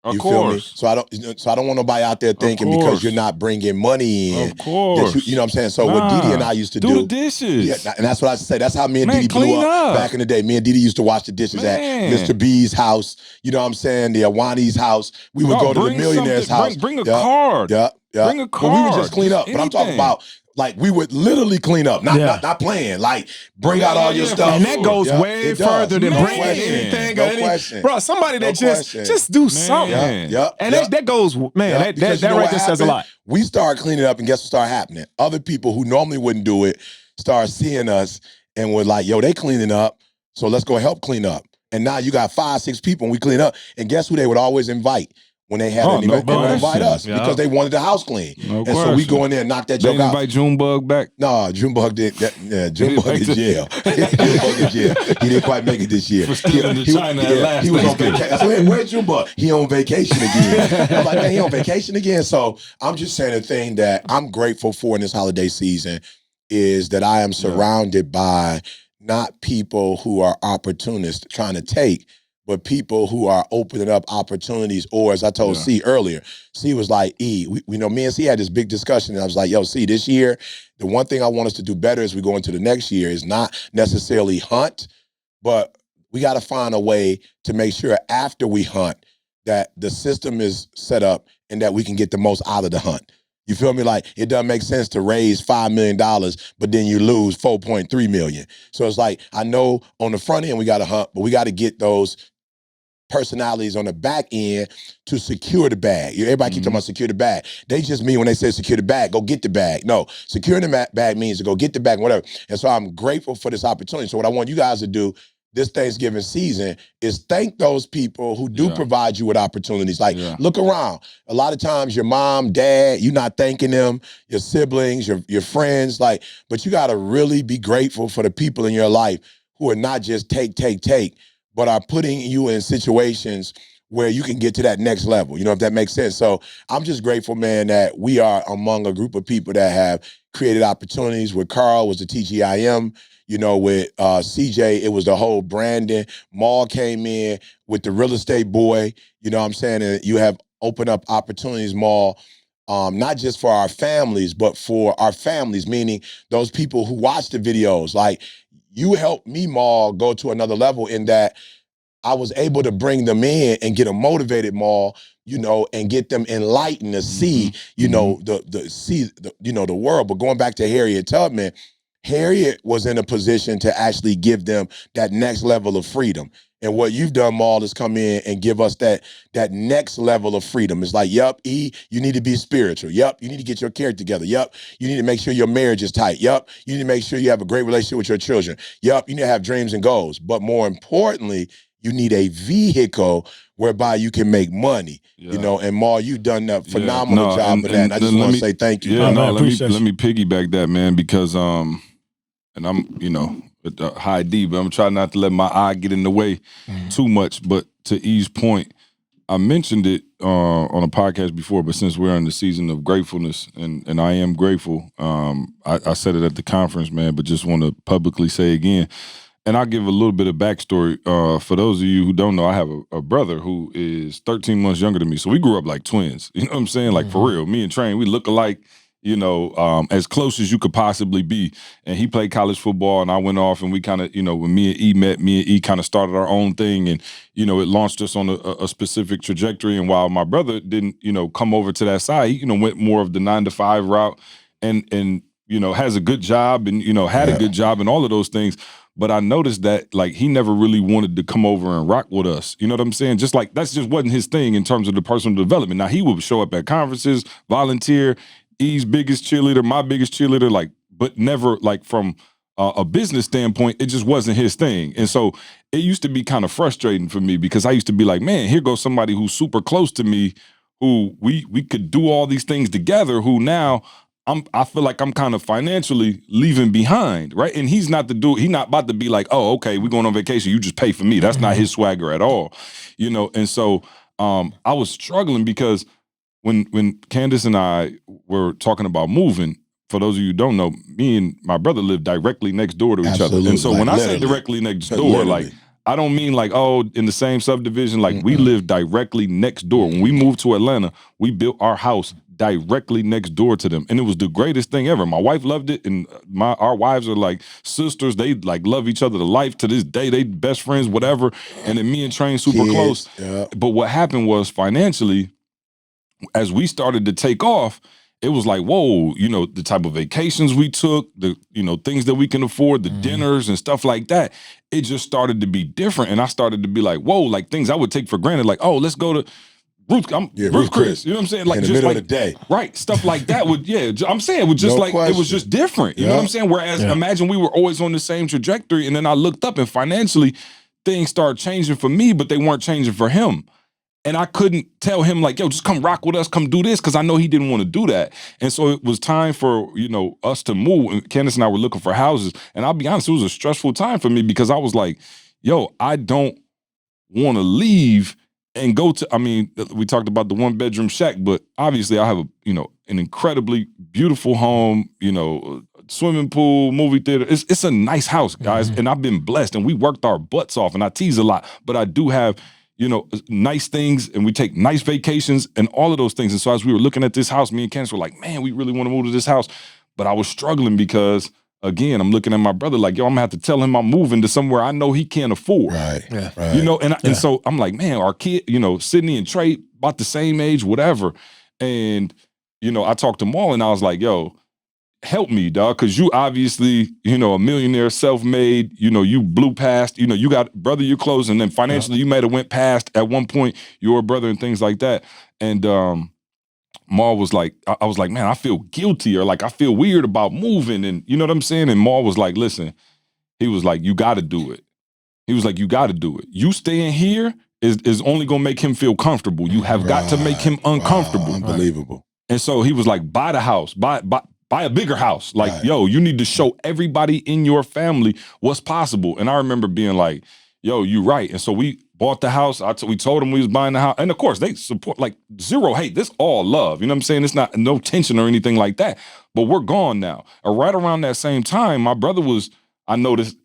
You feel me? So I don't want nobody out there thinking because you're not bringing money in. Of course. That you know what I'm saying? So what Didi and I used to do. the dishes. Yeah, and that's what I say. That's how me and Didi blew clean up. back in the day. Me and Didi used to wash the dishes at Mr. B's house. You know what I'm saying? The Awani's house. We would go to the millionaire's house. Bring a card. Yeah. Bring a card. But we would just clean up. But I'm talking about like we would literally clean up, not playing. Like bring out all your stuff, and that goes way further than bringing anything. No question, bro. Somebody that just do something. Yeah, and that goes, man. That right there says a lot. We start cleaning up, and guess what started happening? Other people who normally wouldn't do it start seeing us and were like, "Yo, they cleaning up, so let's go help clean up." And now you got 5-6 people, and we clean up. And guess who they would always invite? When they had an event, they would invite us because they wanted the house clean. So we go in there and knock that joke out. They invite Junebug back? No, Junebug didn't. Junebug in jail. Junebug in jail. He didn't quite make it this year. He was on vacation. So, where's Junebug? He on vacation again. I'm like, man, he on vacation again. So I'm just saying the thing that I'm grateful for in this holiday season is that I am surrounded by not people who are opportunists trying to take, but people who are opening up opportunities, or as I told C earlier, C was like, me and C had this big discussion, and I was like, yo, C, this year, the one thing I want us to do better as we go into the next year is not necessarily hunt, but we got to find a way to make sure after we hunt that the system is set up and that we can get the most out of the hunt. You feel me? Like, it doesn't make sense to raise $5 million, but then you lose $4.3 million. So it's like, I know on the front end we got to hunt, but we got to get those personalities on the back end to secure the bag. Everybody keep talking about secure the bag. They just mean when they say secure the bag, go get the bag. No, securing the bag means to go get the bag, whatever. And so I'm grateful for this opportunity. So what I want you guys to do this Thanksgiving season is thank those people who do provide you with opportunities. Like, look around. A lot of times your mom, dad, you're not thanking them, your siblings, your friends, but you got to really be grateful for the people in your life who are not just take, but are putting you in situations where you can get to that next level, if that makes sense. So I'm just grateful, man, that we are among a group of people that have created opportunities. With Carl was the TGIM, with CJ, it was the whole branding. Maul came in with the real estate boy, you know what I'm saying? And you have opened up opportunities, Maul, not just for our families, but for our families, meaning those people who watch the videos. Like, you helped me, Maul, go to another level in that I was able to bring them in and get them motivated more, you know, and get them enlightened to see, you know, the world. But going back to Harriet Tubman, Harriet was in a position to actually give them that next level of freedom. And what you've done, Maul, is come in and give us that next level of freedom. It's like, yup, E, you need to be spiritual. Yup, you need to get your character together. Yup, you need to make sure your marriage is tight. Yup, you need to make sure you have a great relationship with your children. Yup, you need to have dreams and goals. But more importantly, you need a vehicle whereby you can make money. You know, and Maul, you've done a phenomenal job of that. And I just want to say thank you. Yeah, let me piggyback that, man, because and I'm, you know, high D, but I'm trying not to let my eye get in the way too much. But to E's point, I mentioned it on a podcast before, but since we're in the season of gratefulness, and I am grateful, I said it at the conference, man, but just want to publicly say again, and I'll give a little bit of backstory. For those of you who don't know, I have a brother who is 13 months younger than me, so we grew up like twins. You know what I'm saying? Like, for real, me and Train, we look alike. You know, as close as you could possibly be. And he played college football, and I went off, and we kind of, you know, when me and E kind of started our own thing, and, you know, it launched us on a specific trajectory. And while my brother didn't, you know, come over to that side, he, you know, went more of the 9-to-5 route and you know, has a good job and, you know, had a good job and all of those things. But I noticed that, like, he never really wanted to come over and rock with us. You know what I'm saying? Just like, that's just wasn't his thing in terms of the personal development. Now, he would show up at conferences, volunteer, E's biggest cheerleader, my biggest cheerleader, like, but never, like, from a business standpoint, it just wasn't his thing. And so it used to be kind of frustrating for me because I used to be like, man, here goes somebody who's super close to me, who we could do all these things together, who now I feel like I'm kind of financially leaving behind, right? And he's not the dude, he's not about to be like, oh, okay, we're going on vacation, you just pay for me. That's not his swagger at all, you know? And so I was struggling because when Candace and I were talking about moving, for those of you who don't know, me and my brother live directly next door to each other. And so when I say directly next door, like, I don't mean like, oh, in the same subdivision. Like, we live directly next door. When we moved to Atlanta, we built our house directly next door to them. And it was the greatest thing ever. My wife loved it, and our wives are like sisters. They like love each other to life to this day. They best friends, whatever. And then me and Train super close. Yeah. But what happened was, financially, as we started to take off, it was like, whoa, you know, the type of vacations we took, the, you know, things that we can afford, the dinners and stuff like that, it just started to be different. And I started to be like, whoa, like things I would take for granted, like, oh, let's go to Ruth Chris. You know what I'm saying? Like, in the middle of the day. Right. Stuff like that would, I'm saying it was just it was just different. You know what I'm saying? Whereas imagine we were always on the same trajectory, and then I looked up and financially things started changing for me, but they weren't changing for him. And I couldn't tell him like, yo, just come rock with us, come do this, because I know he didn't want to do that. And so it was time for, you know, us to move. And Candace and I were looking for houses. And I'll be honest, it was a stressful time for me because I was like, yo, I don't want to leave and go to, I mean, we talked about the 1-bedroom shack, but obviously I have an incredibly beautiful home, you know, swimming pool, movie theater. It's a nice house, guys. And I've been blessed, and we worked our butts off, and I tease a lot, but I do have, you know, nice things, and we take nice vacations and all of those things. And so as we were looking at this house, me and Candace were like, man, we really want to move to this house. But I was struggling because, again, I'm looking at my brother like, yo, I'm gonna have to tell him I'm moving to somewhere I know he can't afford. Right. Yeah. Right. You know, and so I'm like, man, our kid, you know, Sydney and Trey, about the same age, whatever. And, you know, I talked to Maul, and I was like, yo, help me, dog, because you obviously, you know, a millionaire, self-made, you know, you blew past, you know, you got, brother, you're close, and then financially you might have went past at one point your brother and things like that. And Maul was like, I was like, man, I feel guilty, or like I feel weird about moving, and you know what I'm saying? And Maul was like, listen, he was like, you got to do it. He was like, you got to do it. You staying here is only going to make him feel comfortable. You have got to make him uncomfortable. Unbelievable. And so he was like, buy the house, buy a bigger house. Like, yo, you need to show everybody in your family what's possible. And I remember being like, yo, you right. And so we bought the house. We told them we was buying the house. And of course, they support, like, zero hate. This all love. You know what I'm saying? It's not no tension or anything like that. But we're gone now. Right around that same time, my brother was, I noticed,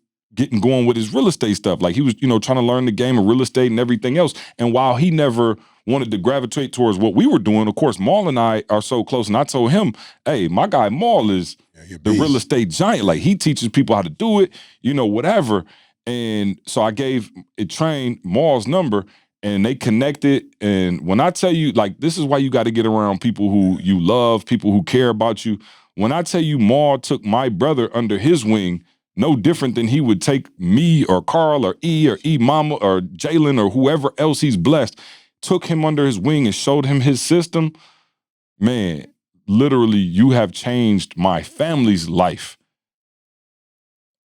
going with his real estate stuff. Like, he was, you know, trying to learn the game of real estate and everything else. And while he never wanted to gravitate towards what we were doing, of course, Maul and I are so close. And I told him, hey, my guy Maul is the real estate giant. Like, he teaches people how to do it, you know, whatever. And so I gave Train Maul's number, and they connected. And when I tell you, like, this is why you got to get around people who you love, people who care about you. When I tell you Maul took my brother under his wing, no different than he would take me or Carl or E Mama or Jalen or whoever else he's blessed, took him under his wing and showed him his system, man, literally, you have changed my family's life.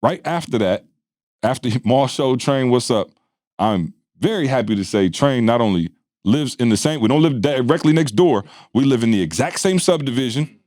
Right after that, after Maul showed Train what's up, I'm very happy to say Train not only lives in the same, we don't live directly next door, we live in the exact same subdivision.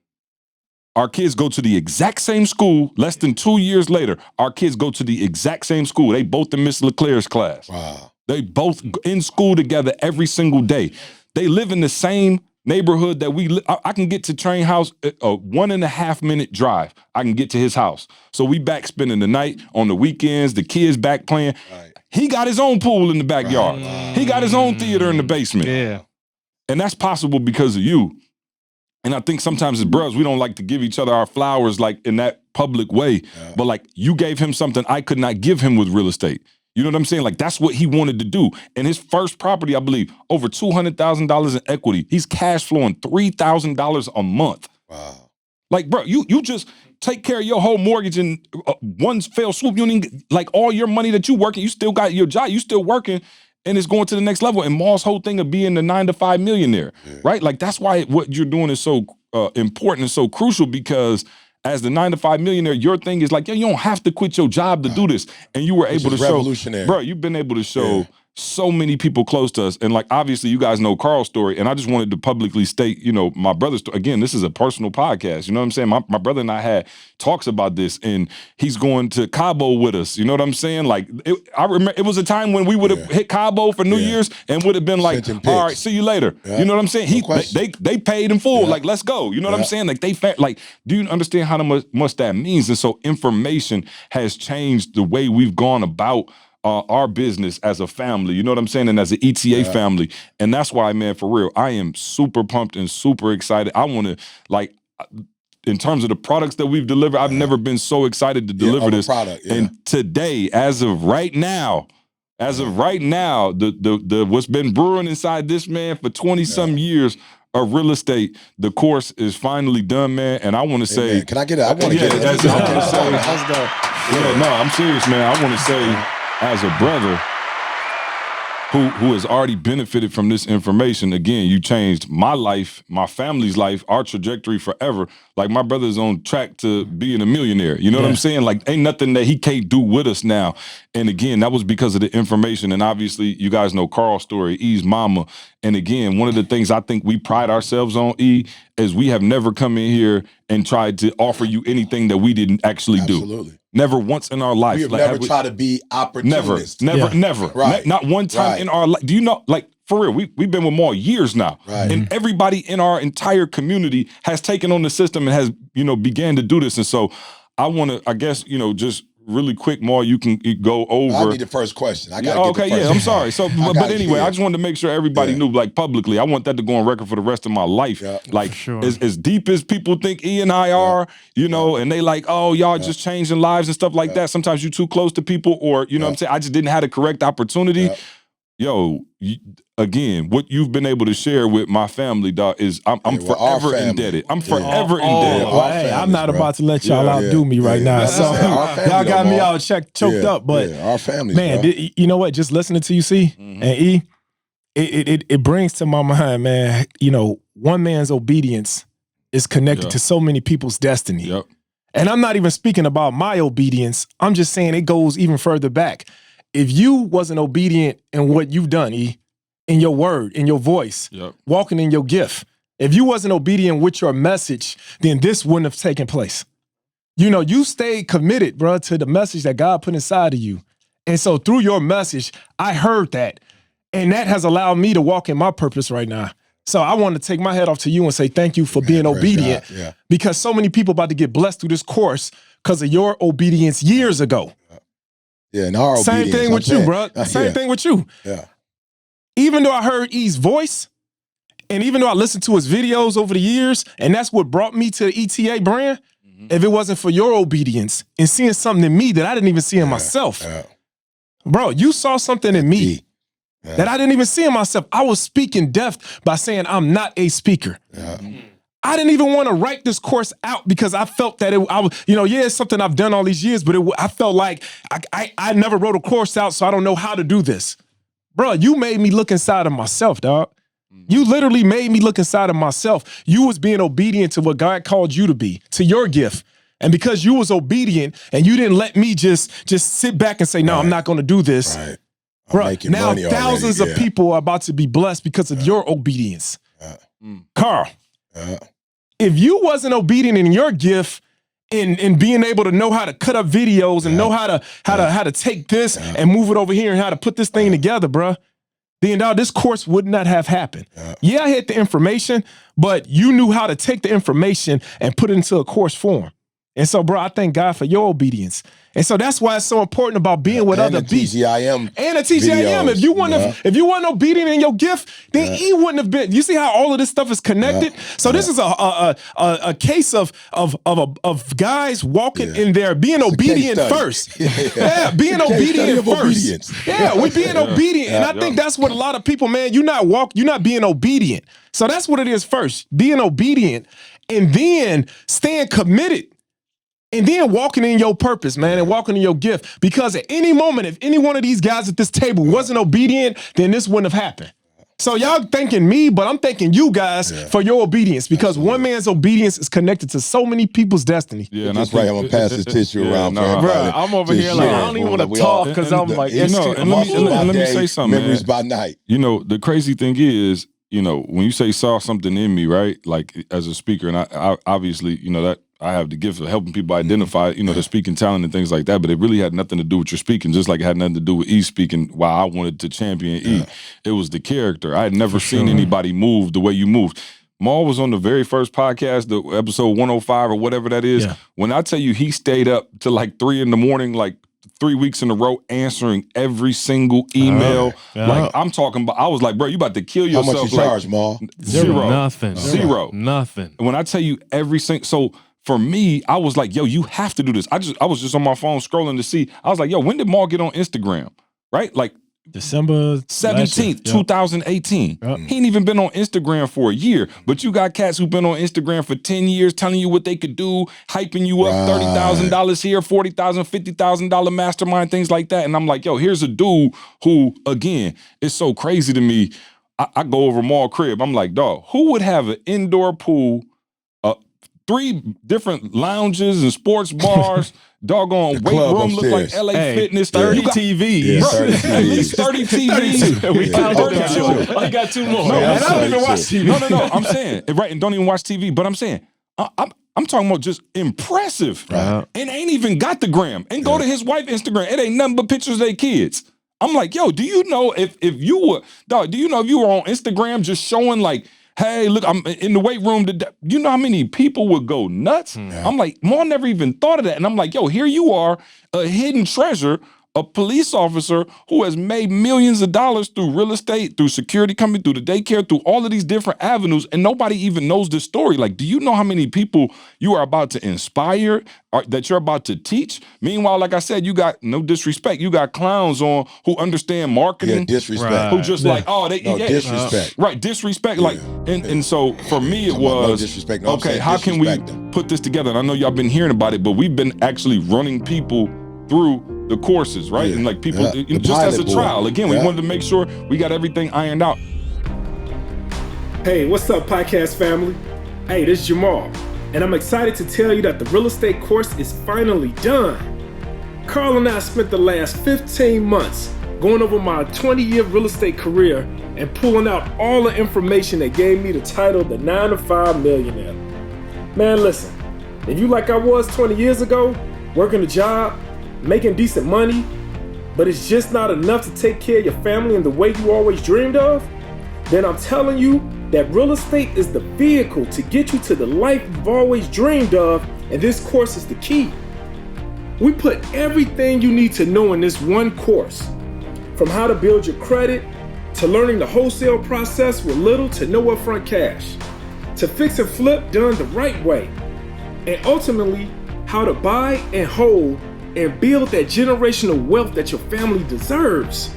Our kids go to the exact same school. Less than 2 years later, our kids go to the exact same school. They both in Miss LeClaire's class. Wow. They both in school together every single day. They live in the same neighborhood that we live. I can get to Train house a 1.5 minute drive. I can get to his house. So we back spending the night on the weekends, the kids back playing. Right. He got his own pool in the backyard. Right. He got his own theater in the basement. Yeah. And that's possible because of you. And I think sometimes as bros, we don't like to give each other our flowers like in that public way. Yeah. But like you gave him something I could not give him with real estate. You know what I'm saying? Like that's what he wanted to do. And his first property, I believe, over $200,000 in equity. He's cash flowing $3,000 a month. Wow. Like, bro, you just take care of your whole mortgage in one fell swoop. You don't even, like all your money that you working, you still got your job, you still working, and it's going to the next level. And Maul's whole thing of being the 9-to-5 millionaire, right? Like that's why what you're doing is so important and so crucial, because as the 9-to-5 millionaire, your thing is like, yo, you don't have to quit your job to do this. And you were able to show, bro, you've been able to show so many people close to us. And like, obviously you guys know Carl's story. And I just wanted to publicly state, you know, my brother's story. Again, this is a personal podcast. You know what I'm saying? My brother and I had talks about this, and he's going to Cabo with us. You know what I'm saying? Like, I remember it was a time when we would have hit Cabo for New Year's and would have been like, all right, see you later. You know what I'm saying? They paid in full. Like, let's go. You know what I'm saying? Like, like, do you understand how much that means? And so information has changed the way we've gone about our business as a family, you know what I'm saying? And as an ETA family. And that's why, man, for real, I am super pumped and super excited. I want to, like, in terms of the products that we've delivered, I've never been so excited to deliver this. Product, And today, as of right now, the what's been brewing inside this man for 20-some years of real estate, the course is finally done, man. And I want to say, man, can I get it? I want to get it. Let's go. Yeah, no, I'm serious, man. I want to say, as a brother who has already benefited from this information, again, you changed my life, my family's life, our trajectory forever. Like, my brother's on track to being a millionaire. You know what I'm saying? Like, ain't nothing that he can't do with us now. And again, that was because of the information. And obviously, you guys know Carl's story, E's mama. And again, one of the things I think we pride ourselves on, E, is we have never come in here and tried to offer you anything that we didn't actually do. Absolutely. Never once in our life. We have never tried to be opportunists. Never. Right. Not one time in our life. Do you know, like, for real, we've been with Maul years now. Right. And everybody in our entire community has taken on the system and has, you know, began to do this. And so I want to, I guess, you know, just really quick, Maul, you can go over. I'll be the first question. I got okay, yeah, I'm sorry. So, but anyway, I just wanted to make sure everybody knew, like, publicly. I want that to go on record for the rest of my life. Yeah. Like, as deep as people think E and I are, you know, and they like, oh, y'all just changing lives and stuff like that. Sometimes you too close to people, or, you know what I'm saying? I just didn't have the correct opportunity. Yo, again, what you've been able to share with my family, dog, is I'm forever indebted. I'm forever indebted. Hey, I'm not about to let y'all outdo me right now. So y'all got me all choked up. But our family, man, you know what? Just listening to you, C and E, it brings to my mind, man. You know, one man's obedience is connected to so many people's destiny. Yep. And I'm not even speaking about my obedience. I'm just saying it goes even further back. If you wasn't obedient in what you've done, E, in your word, in your voice, walking in your gift, if you wasn't obedient with your message, then this wouldn't have taken place. You know, you stayed committed, bro, to the message that God put inside of you. And so through your message, I heard that. And that has allowed me to walk in my purpose right now. So I want to take my head off to you and say thank you for being obedient. Because so many people about to get blessed through this course because of your obedience years ago. Yeah, and our Same thing with you, bro. Same thing with you. Yeah. Even though I heard E's voice, and even though I listened to his videos over the years, and that's what brought me to the ETA brand, if it wasn't for your obedience and seeing something in me that I didn't even see in myself, Bro, you saw something in me that I didn't even see in myself. I was speaking death by saying I'm not a speaker. I didn't even want to write this course out because I felt that it's something I've done all these years, but I felt like I never wrote a course out, so I don't know how to do this. Bro, you made me look inside of myself, dog. You literally made me look inside of myself. You was being obedient to what God called you to be, to your gift. And because you was obedient and you didn't let me just sit back and say, no, I'm not going to do this. Right. Bro, now thousands of people are about to be blessed because of your obedience. Carl, if you wasn't obedient in your gift, in being able to know how to cut up videos and know how to take this and move it over here and how to put this thing together, bro, then this course would not have happened. Yeah, I had the information, but you knew how to take the information and put it into a course form. And so, bro, I thank God for your obedience. And so that's why it's so important about being with other beasts. TGIM and a TGIM. Videos. If you weren't obedient in your gift, then he wouldn't have been. You see how all of this stuff is connected? So this is a case of guys walking in there, being obedient first. Being obedient first. Yeah, we being obedient. And I think that's what a lot of people, man, you're not being obedient. So that's what it is first. Being obedient and then staying committed. And then walking in your purpose, man, and walking in your gift. Because at any moment, if any one of these guys at this table wasn't obedient, then this wouldn't have happened. So y'all thanking me, but I'm thanking you guys for your obedience. Because one man's obedience is connected to so many people's destiny. Yeah, and that's right. I'm going to pass this tissue around. Bro, I'm over here like, I don't even want to talk because I'm like, let me say something, memories by night. You know, the crazy thing is, you know, when you say saw something in me, right? Like as a speaker, and I obviously, you know, that I have the gift of helping people identify, you know, their speaking talent and things like that, but it really had nothing to do with your speaking, just like it had nothing to do with E speaking while I wanted to champion E. It was the character. I had never seen anybody move the way you moved. Maul was on the very first podcast, the episode 105 or whatever that is. Yeah. When I tell you he stayed up till like 3 a.m, like 3 weeks in a row, answering every single email. Like I'm talking about, I was like, bro, you about to kill yourself. How much you charge, Maul? Zero. Nothing. And when I tell you every single, so for me, I was like, yo, you have to do this. I was just on my phone scrolling to see. I was like, yo, when did Maul get on Instagram? Right? Like December 17th, 2018. He ain't even been on Instagram for a year. But you got cats who've been on Instagram for 10 years telling you what they could do, hyping you up, $30,000 here, $40,000, $50,000 mastermind, things like that. And I'm like, yo, here's a dude who, again, it's so crazy to me. I go over Maul crib. I'm like, dog, who would have an indoor pool, 3 different lounges and sports bars, doggone weight room look like LA Fitness, 30 TVs. Yeah, 30 TVs. At least 30 TVs. We found 32. I got 2 more. No, I don't even watch TV. No. I'm saying, right, and don't even watch TV, but I'm saying, I'm talking about just impressive. Right. And ain't even got the gram. And go to his wife's Instagram. It ain't nothing but pictures of their kids. I'm like, yo, do you know if you were on Instagram just showing like, hey, look, I'm in the weight room. You know how many people would go nuts? I'm like, Maul never even thought of that. And I'm like, yo, here you are, a hidden treasure, a police officer who has made millions of dollars through real estate, through security company, through the daycare, through all of these different avenues, and nobody even knows this story. Like, do you know how many people you are about to inspire, or that you're about to teach? Meanwhile, like I said, you got, no disrespect, you got clowns on who understand marketing. Yeah, disrespect. Who just like, oh, they disrespect. Right, disrespect. Like, and so for me it was, no disrespect. No, okay, how can we put this together? And I know y'all been hearing about it, but we've been actually running people through the courses, right? And like people, just as a trial. Again, we wanted to make sure we got everything ironed out. Hey, what's up, podcast family? Hey, this is Jamal, and I'm excited to tell you that the real estate course is finally done. Carl and I spent the last 15 months going over my 20-year real estate career and pulling out all the information that gave me the title, the 9 to 5 Millionaire. Man, listen, if you like I was 20 years ago, working a job, making decent money, but it's just not enough to take care of your family in the way you always dreamed of, then I'm telling you that real estate is the vehicle to get you to the life you've always dreamed of, and this course is the key. We put everything you need to know in this one course, from how to build your credit, to learning the wholesale process with little to no upfront cash, to fix and flip done the right way, and ultimately how to buy and hold and build that generational wealth that your family deserves.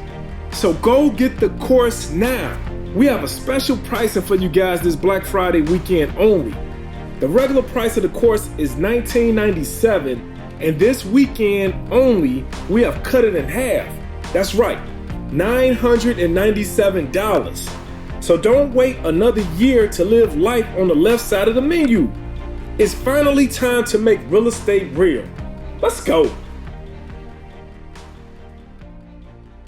So go get the course now. We have a special pricing for you guys this Black Friday weekend only. The regular price of the course is $19.97, and this weekend only, we have cut it in half. That's right, $997. So don't wait another year to live life on the left side of the menu. It's finally time to make real estate real. Let's go.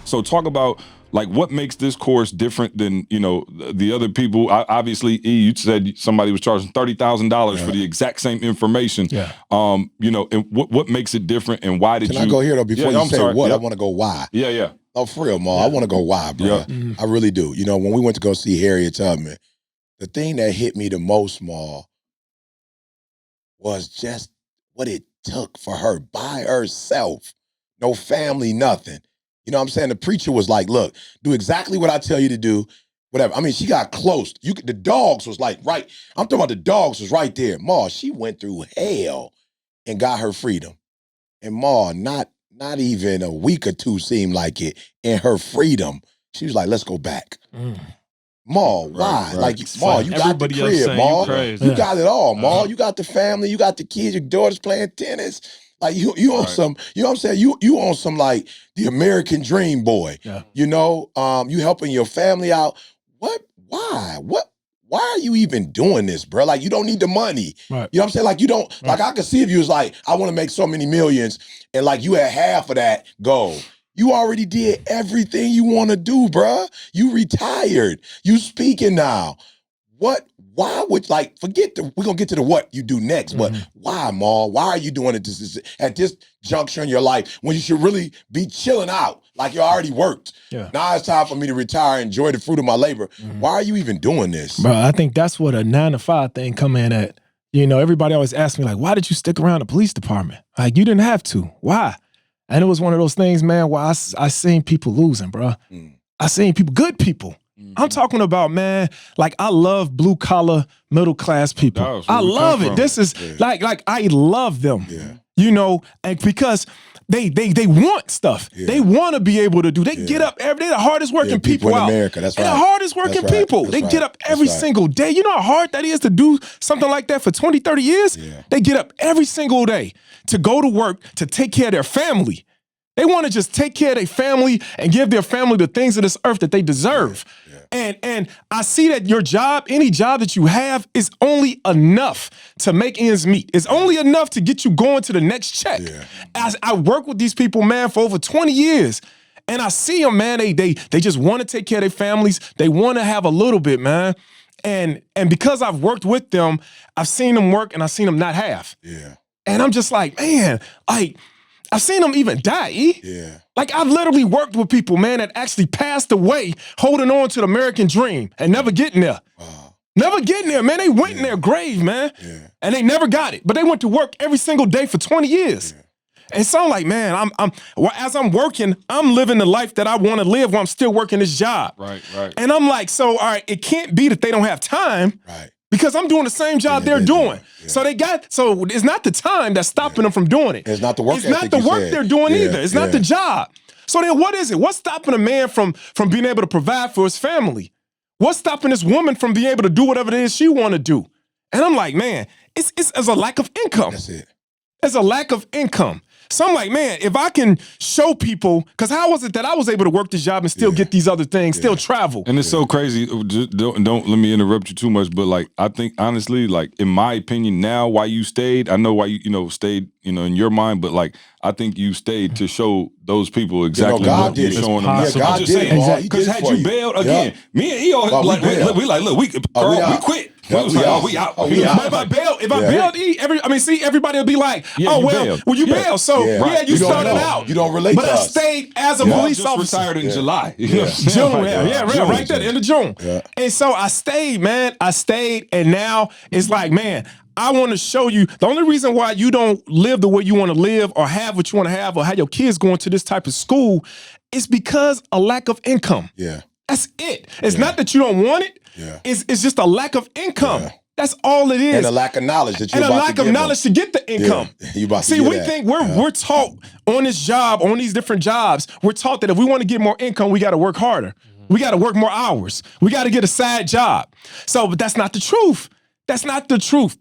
So talk about like what makes this course different than, you know, the other people. Obviously, you said somebody was charging $30,000 for the exact same information. Yeah. You know, and what makes it different, and why did Can I go here though before you say what? Yep. I want to go why. Yeah. Oh, for real, Ma. I want to go why, bro. Yeah. I really do. You know, when we went to go see Harriet Tubman, the thing that hit me the most, Ma, was just what it took for her by herself. No family, nothing. You know what I'm saying? The preacher was like, look, do exactly what I tell you to do, whatever. I mean, she got close. The dogs was like, right. I'm talking about the dogs was right there. Ma, she went through hell and got her freedom. And Ma, not even a week or two seemed like it, in her freedom, she was like, let's go back. Ma, why? Right. Like, Ma, you got the crib, Ma. You got it all, Ma. You got the family, you got the kids, your daughter's playing tennis. Like you on some, you know what I'm saying? You on some like the American dream, boy. Yeah. You know, you helping your family out. What? Why? Why are you even doing this, bro? Like, you don't need the money. Right. You know what I'm saying? Like, you don't, like, I could see if you was like, I want to make so many millions, and like you had half of that goal. You already did everything you want to do, bro. You retired. You speaking now. Why would, like, we're going to get to the what you do next, but why, Ma? Why are you doing it at this juncture in your life when you should really be chilling out like you already worked? Yeah. Now it's time for me to retire and enjoy the fruit of my labor. Why are you even doing this? Bro, I think that's what a 9-to-5 thing come in at. You know, everybody always asks me, like, why did you stick around the police department? Like, you didn't have to. Why? And it was one of those things, man, where I seen people losing, bro. I seen people, good people. I'm talking about, man, like, I love blue collar, middle class people. I love it. This is like I love them. Yeah. You know, and because they want stuff. Yeah. They want to be able to do. They get up every day. The hardest working people in out. America. That's right. The hardest working That's right. people. That's They right. get up That's every right. single day. You know how hard that is to do something like that for 20, 30 years? Yeah. They get up every single day to go to work to take care of their family. They want to just take care of their family and give their family the things of this earth that they deserve. Yeah. And I see that your job, any job that you have, is only enough to make ends meet. It's only enough to get you going to the next check. Yeah. As I work with these people, man, for over 20 years, and I see them, man, they just want to take care of their families. They want to have a little bit, man. And because I've worked with them, I've seen them work and I've seen them not have. Yeah. And I'm just like, man, like, I've seen them even die, E. Yeah. Like, I've literally worked with people, man, that actually passed away holding on to the American dream and never getting there. Wow. Never getting there, man. They went in their grave, man. Yeah. And they never got it. But they went to work every single day for 20 years. Yeah. And so I'm like, man, as I'm working, I'm living the life that I want to live while I'm still working this job. Right. And I'm like, so, all right, it can't be that they don't have time. Right. Because I'm doing the same job they're doing. Yeah. So it's not the time that's stopping them from doing it. It's not the work It's not ethic, the you work said. they're doing Yeah, either. It's not yeah. the job. So then what is it? What's stopping a man from being able to provide for his family? What's stopping this woman from being able to do whatever it is she want to do? And I'm like, man, it's a lack of income. That's it. It's a lack of income. So I'm like, man, if I can show people, because how was it that I was able to work this job and still get these other things, still travel? And it's so crazy. Just don't let me interrupt you too much, but like, I think honestly, like, in my opinion, now why you stayed, I know why you stayed, in your mind, but like, I think you stayed to show those people exactly God what you're did it. showing Yeah, them. God I'm just did it, saying, Paul. He because did it had for you you. bailed again, me and EO, Oh, we quit. Yeah, We was we like, out. we out. Oh, we You know, out. But if I bailed, everybody will be like, Yeah, you well, bailed. well, you Yeah. bailed. So, Yeah. yeah, you You don't started know. out. You don't relate but to I us. stayed as a I police just officer. retired in July. You know Yeah. what I'm saying? June, Like, right there, end of June. Yeah. And so I stayed, man. And now it's like, man, I want to show you the only reason why you don't live the way you want to live or have what you want to have or have your kids going to this type of school is because a lack of income. Yeah. That's it. It's not that you don't want it. Yeah. It's just a lack of income. Yeah. That's all it is. And a lack of knowledge that you're and a about lack to of give knowledge them. to get the income. Yeah, you about to See, get we that. think we're taught on this job, on these different jobs, we're taught that if we want to get more income, we got to work harder. We got to work more hours. We got to get a side job. So, but that's not the truth. That's not the truth.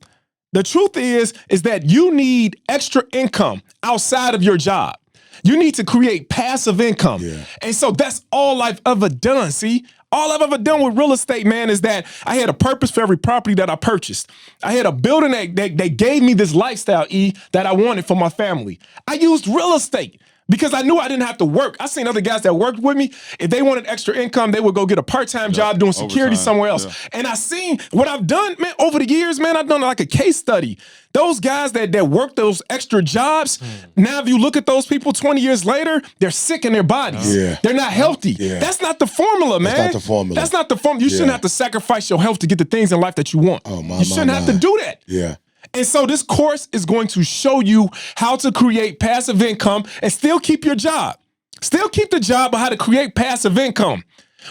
The truth is that you need extra income outside of your job. You need to create passive income. Yeah. And so that's all I've ever done. See, all I've ever done with real estate, man, is that I had a purpose for every property that I purchased. I had a building that gave me this lifestyle, that I wanted for my family. I used real estate because I knew I didn't have to work. I seen other guys that worked with me. If they wanted extra income, they would go get a part-time job doing security somewhere else. Yeah. And I seen what I've done, man, over the years, man, I've done like a case study. Those guys that work those extra jobs, now if you look at those people 20 years later, they're sick in their bodies. Yeah. They're not healthy. Yeah. That's not the formula, man. That's not the formula. That's not the formula. You shouldn't have to sacrifice your health to get the things in life that you want. Oh, you shouldn't have to do that. Yeah. And so this course is going to show you how to create passive income and still keep your job. Still keep the job, but how to create passive income.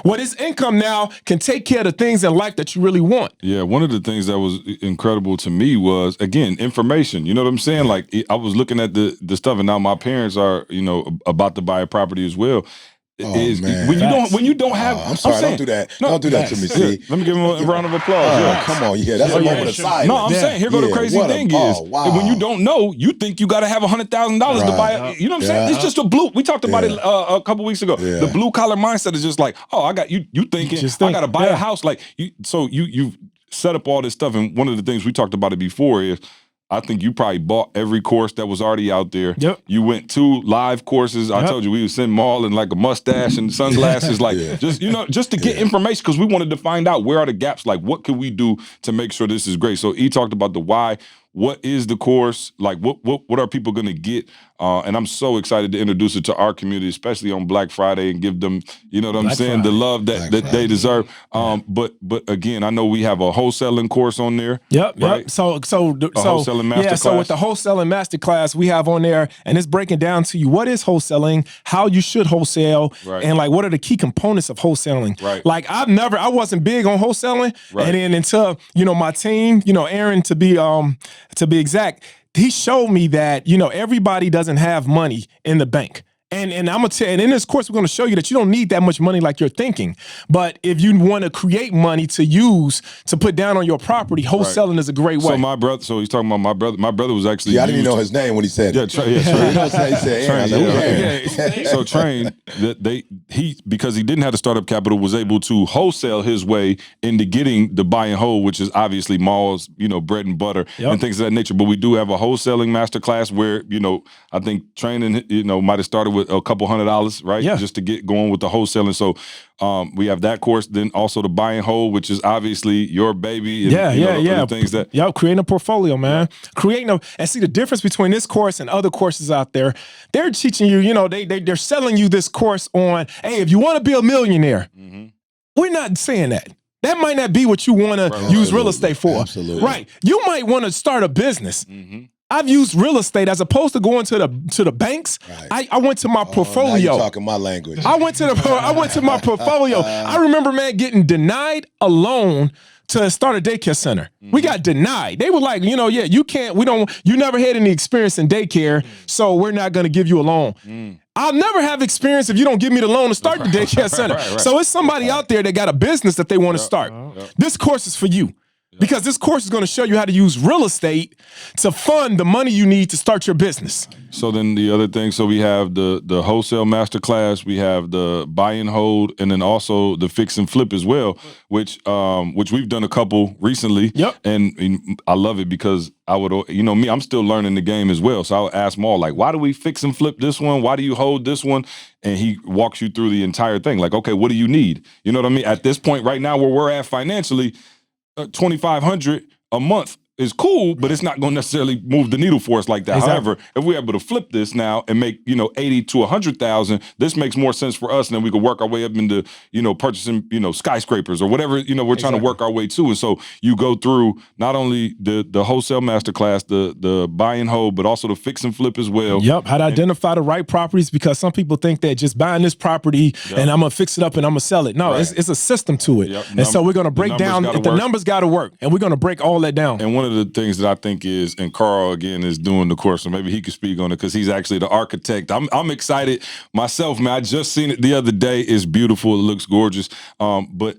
Well, this income now can take care of the things in life that you really want. Yeah, one of the things that was incredible to me was, again, information. You know what I'm saying? Like, I was looking at the stuff, and now my parents are, about to buy a property as well. Man. When you don't have, I'm sorry, don't do that. Don't do that to me, see. Let me give him a round of applause. Come on, that's a moment of silence. No, I'm saying, here go the crazy thing is, when you don't know, you think you got to have $100,000 to buy. You know what I'm saying? It's just a blue. We talked about it a couple weeks ago. Yeah. The blue collar mindset is just like, I got you thinking I got to buy a house. Like, you set up all this stuff, and one of the things we talked about it before is, I think you probably bought every course that was already out there. Yep. You went 2 live courses. I told you we would send them all in like a mustache and sunglasses, like just to get information, because we wanted to find out where are the gaps, like what can we do to make sure this is great. So he talked about the why. What is the course? Like what are people gonna get? And I'm so excited to introduce it to our community, especially on Black Friday, and give them, you know what I'm saying, the love that they deserve. But again, I know we have a wholesaling course on there. Yep. Right? So wholesaling masterclass. So with the wholesaling masterclass we have on there, and it's breaking down to you what is wholesaling, how you should wholesale, and like what are the key components of wholesaling. Right. Like I wasn't big on wholesaling, and then until my team, Aaron to be exact, he showed me that everybody doesn't have money in the bank. And I'm gonna tell you, and in this course, we're gonna show you that you don't need that much money like you're thinking. But if you want to create money to use to put down on your property, wholesaling is a great way. So my brother, he's talking about my brother. My brother was actually. I didn't even know his name when he said it. Train. He said Aaron. So Train, because he didn't have the startup capital, was able to wholesale his way into getting the buy and hold, which is obviously malls, bread and butter and things of that nature. But we do have a wholesaling masterclass where I think Train might have started with a couple $100, right? Yeah. Just to get going with the wholesaling. So we have that course. Then also the buy and hold, which is obviously your baby. And, the things that. Creating a portfolio, man. And see the difference between this course and other courses out there. They're teaching you, they're selling you this course on, hey, if you want to be a millionaire, we're not saying that. That might not be what you want to use real estate for. Absolutely. Right. You might want to start a business. I've used real estate as opposed to going to the banks. Right. I went to my portfolio. Now you're talking my language. I went to my portfolio. I remember, man, getting denied a loan to start a daycare center. We got denied. They were like, you can't. You never had any experience in daycare, so we're not going to give you a loan. I'll never have experience if you don't give me the loan to start the daycare center. So it's somebody out there that got a business that they want to start. This course is for you. Because this course is going to show you how to use real estate to fund the money you need to start your business. So then the other thing, so we have the wholesale masterclass, we have the buy and hold, and then also the fix and flip as well, which we've done a couple recently. Yep. And I love it because I would, me, I'm still learning the game as well. So I would ask them all, like, why do we fix and flip this one? Why do you hold this one? And he walks you through the entire thing. Like, okay, what do you need? You know what I mean? At this point right now where we're at financially, $2,500 a month is cool, but it's not going to necessarily move the needle for us like that. Exactly. However, if we're able to flip this now and make, 80 to 100,000, this makes more sense for us. And then we can work our way up into, purchasing, skyscrapers or whatever, we're trying to work our way to. And so you go through not only the wholesale masterclass, the buy and hold, but also the fix and flip as well. Yep. How to identify the right properties, because some people think that just buying this property and I'm going to fix it up and I'm going to sell it. No, it's a system to it. Yep. And so we're going to break down, the numbers got to work, and we're going to break all that down. And one of the things that I think is, and Carl again is doing the course, so maybe he could speak on it because he's actually the architect. I'm excited myself, man. I just seen it the other day. It's beautiful. It looks gorgeous. But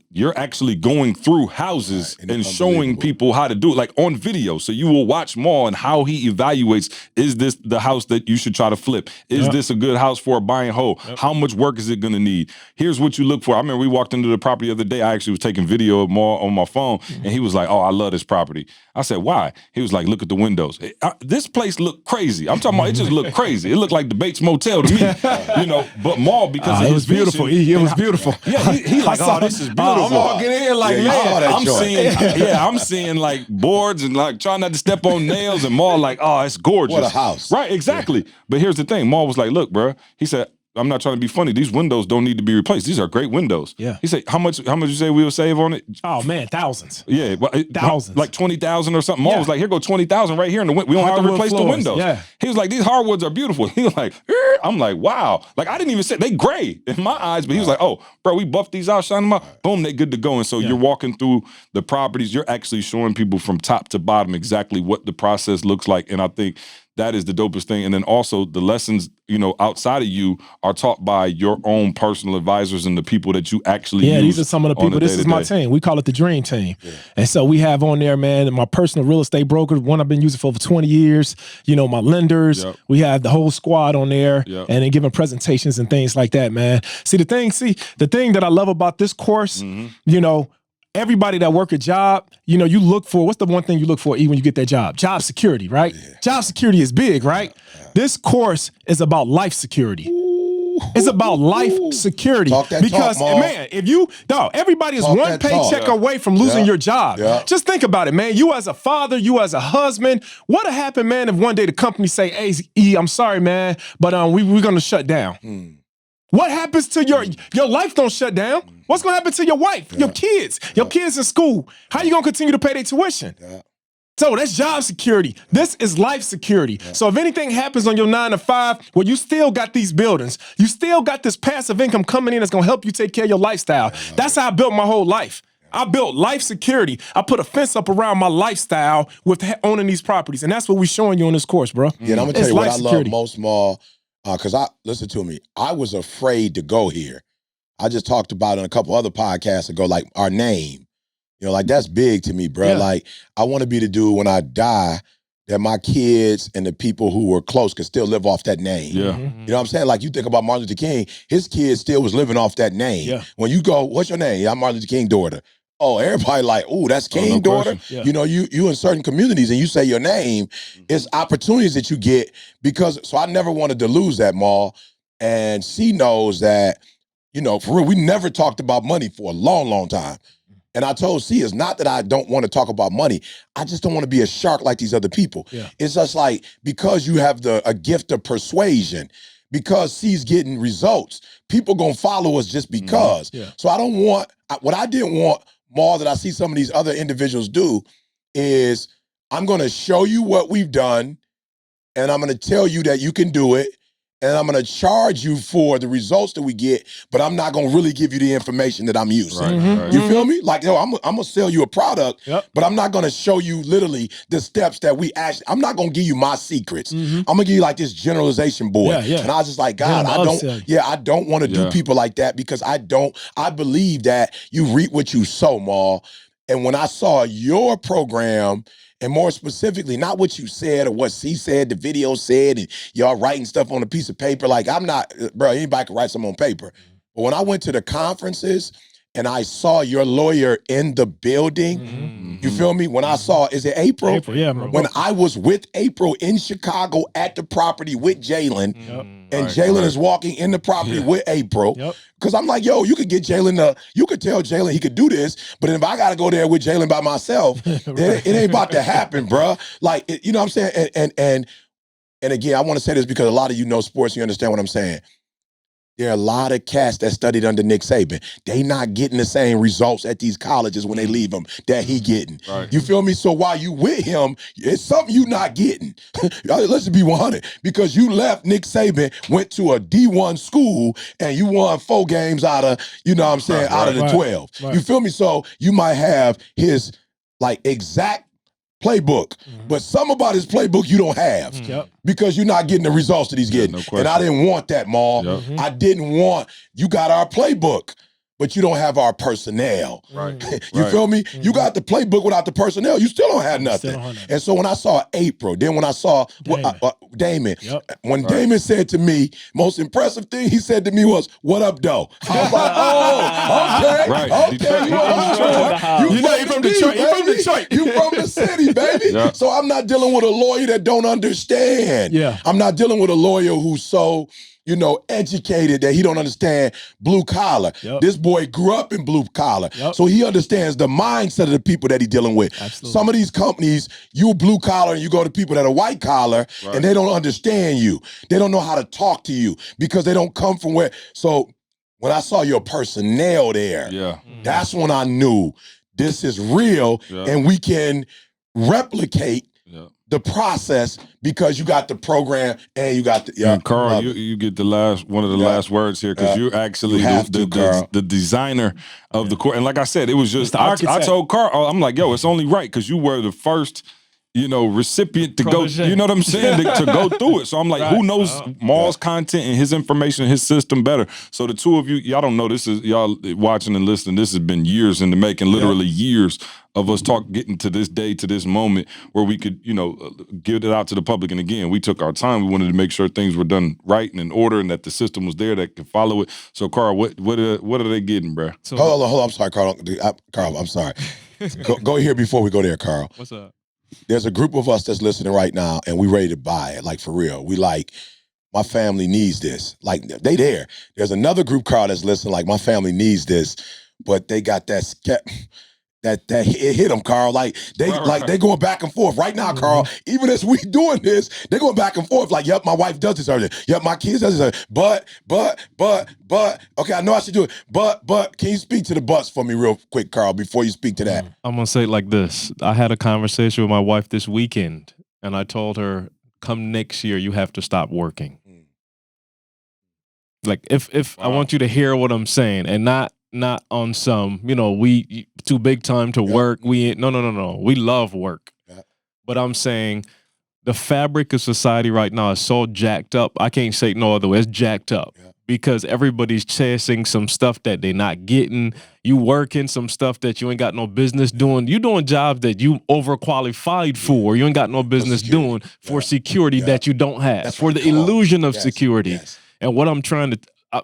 you're actually going through houses and showing people how to do it, like on video. So you will watch Maul and how he evaluates, is this the house that you should try to flip? Is this a good house for a buy and hold? How much work is it going to need? Here's what you look for. I remember we walked into the property the other day. I actually was taking video of Maul on my phone, and he was like, oh, I love this property. I said, why? He was like, look at the windows. This place looked crazy. I'm talking about, it just looked crazy. It looked like the Bates Motel to me, but Maul, because of it his was beautiful. vision, It was beautiful. Yeah, he like, oh, this is beautiful. I'm walking in like, I'm seeing like boards and like trying not to step on nails, and Maul like, oh, it's gorgeous. What a house. Right, exactly. Yeah. But here's the thing. Maul was like, look, bro, he said, I'm not trying to be funny. These windows don't need to be replaced. These are great windows. Yeah. He said, how much you say we will save on it? Oh man, thousands. Yeah, thousands. Like 20,000 or something. Maul was like, here go 20,000 right here in the window. We don't have to replace the windows. Yeah. He was like, these hardwoods are beautiful. He was like, I'm like, wow. Like I didn't even say they gray in my eyes, but he was like, oh, bro, we buffed these out, shine them out. Boom, they good to go. And so you're walking through the properties. You're actually showing people from top to bottom exactly what the process looks like. And I think that is the dopest thing. And then also the lessons, outside of you are taught by your own personal advisors and the people that you actually use. These are some of the people. This is my team. We call it the Dream Team. Yeah. And so we have on there, man, my personal real estate broker, one I've been using for over 20 years, my lenders. Yep. We have the whole squad on there and then giving presentations and things like that, man. The thing that I love about this course, everybody that work a job, you look for, what's the one thing you look for even when you get that job? Job security, right? Yeah. Job security is big, right? Yeah. This course is about life security. Ooh. It's about life security. Because, man, everybody is one paycheck away from losing your job. Yeah. Just think about it, man. You as a father, you as a husband, what'll happen, man, if one day the company say, hey, E, I'm sorry, man, but we're going to shut down. What happens to your life don't shut down? What's going to happen to your wife, your kids, your kids in school? How you going to continue to pay their tuition? Yeah. So that's job security. This is life security. Yeah. So if anything happens on your 9 to 5, well, you still got these buildings. You still got this passive income coming in that's going to help you take care of your lifestyle. That's how I built my whole life. I built life security. I put a fence up around my lifestyle with owning these properties. And that's what we're showing you on this course, bro. Yeah, and I'm going to tell you what I love most, Maul. Because listen to me, I was afraid to go here. I just talked about it on a couple other podcasts ago, like our name. Like that's big to me, bro. Yeah. Like I want to be the dude when I die that my kids and the people who were close could still live off that name. Yeah. Mm-hmm. You know what I'm saying? Like you think about Martin Luther King, his kids still was living off that name. Yeah. When you go, what's your name? Yeah, I'm Martin Luther King's daughter. Oh, everybody like, oh, that's King's daughter. Yeah. You in certain communities and you say your name, it's opportunities that you get so I never wanted to lose that, Maul. And she knows that, for real, we never talked about money for a long, long time. And I told C, it's not that I don't want to talk about money. I just don't want to be a shark like these other people. Yeah. It's just like, because you have a gift of persuasion, because C's getting results, people gonna follow us just because. Mm-hmm. Yeah. So I don't want, what I didn't want, Maul, that I see some of these other individuals do is I'm going to show you what we've done, and I'm going to tell you that you can do it, and I'm going to charge you for the results that we get, but I'm not going to really give you the information that I'm using. Right, right. You feel me? Like, I'm going to sell you a product, but I'm not going to show you literally the steps that we actually, I'm not going to give you my secrets. Mm-hmm. I'm going to give you like this generalization board. Yeah. And I was just like, God, I don't want to do people like that, because I believe that you reap what you sow, Maul. And when I saw your program, and more specifically, not what you said or what C said, the video said, and y'all writing stuff on a piece of paper. Like, I'm not, bro, anybody can write something on paper. But when I went to the conferences and I saw your lawyer in the building, you feel me? When I saw, is it April? April, yeah. When I was with April in Chicago at the property with Jalen, and Jalen is walking in the property with April, because I'm like, yo, you could get Jalen you could tell Jalen he could do this, but if I got to go there with Jalen by myself, it ain't about to happen, bruh. Like, you know what I'm saying? And again, I want to say this because a lot of you know sports, you understand what I'm saying. There are a lot of cats that studied under Nick Saban. They not getting the same results at these colleges when they leave them that he getting. Right. You feel me? So while you with him, it's something you not getting. Let's just be 100. Because you left Nick Saban, went to a D1 school, and you won 4 games out of, you know what I'm saying, out of the 12. Right. You feel me? So you might have his like exact playbook, but some about his playbook you don't have because you're not getting the results that he's getting. No and I didn't want that, Maul. I didn't want, you got our playbook, but you don't have our personnel. Right. You feel me? You got the playbook without the personnel, you still don't have nothing. And so when I saw April, then when I saw Damon, when Damon said to me, most impressive thing he said to me was, "What up, though?" I was like, oh, okay, Right. okay. You know you from Detroit. You from Detroit. You from the city, baby. So I'm not dealing with a lawyer that don't understand. I'm not dealing with a lawyer who's so, you know, educated that he don't understand blue collar. This boy grew up in blue collar. So he understands the mindset of the people that he's dealing with. Some of these companies, you blue collar and you go to people that are white collar and they don't understand you. They don't know how to talk to you because they don't come from where. So when I saw your personnel there, that's when I knew this is real and we can replicate the process because you got the program and you got the and Carl, you get the one of the last words here because you're actually the designer of the court. And like I said, it was just I told Carl, I'm like, yo, it's only right because you were the first, you know, recipient to go, you know what I'm saying, to go through it. So I'm like, who knows Maul's content and his information, his system better? So the two of you, y'all don't know, this is, y'all watching and listening, this has been years in the making, literally years of us getting to this day, to this moment where we could, you know, give it out to the public. And again, we took our time. We wanted to make sure things were done right and in order and that the system was there that could follow it. So Carl, what are they getting, bro? So, hold on, I'm sorry, Carl. Carl, I'm sorry. go here before we go there, Carl. What's up? There's a group of us that's listening right now and we ready to buy it, like for real. We like, my family needs this. Like, they there. There's another group, Carl, that's listening, like, my family needs this, but they got that it hit them, Carl. Like they going back and forth right now, Carl. Even as we doing this, they going back and forth. Like, yep, my wife does this everything. Yep, my kids does this. But. Okay, I know I should do it. But, can you speak to the buts for me real quick, Carl, before you speak to that? I'm gonna say it like this. I had a conversation with my wife this weekend, and I told her, "Come next year, you have to stop working." Like, if I want you to hear what I'm saying, and not on some, you know, we too big time to work. We ain't, no. We love work. But I'm saying the fabric of society right now is so jacked up. I can't say it no other way. It's jacked up because everybody's chasing some stuff that they're not getting. You working some stuff that you ain't got no business doing. You doing jobs that you overqualified for. You ain't got no business doing for security that you don't have. That's for the illusion of security. And what I'm trying to,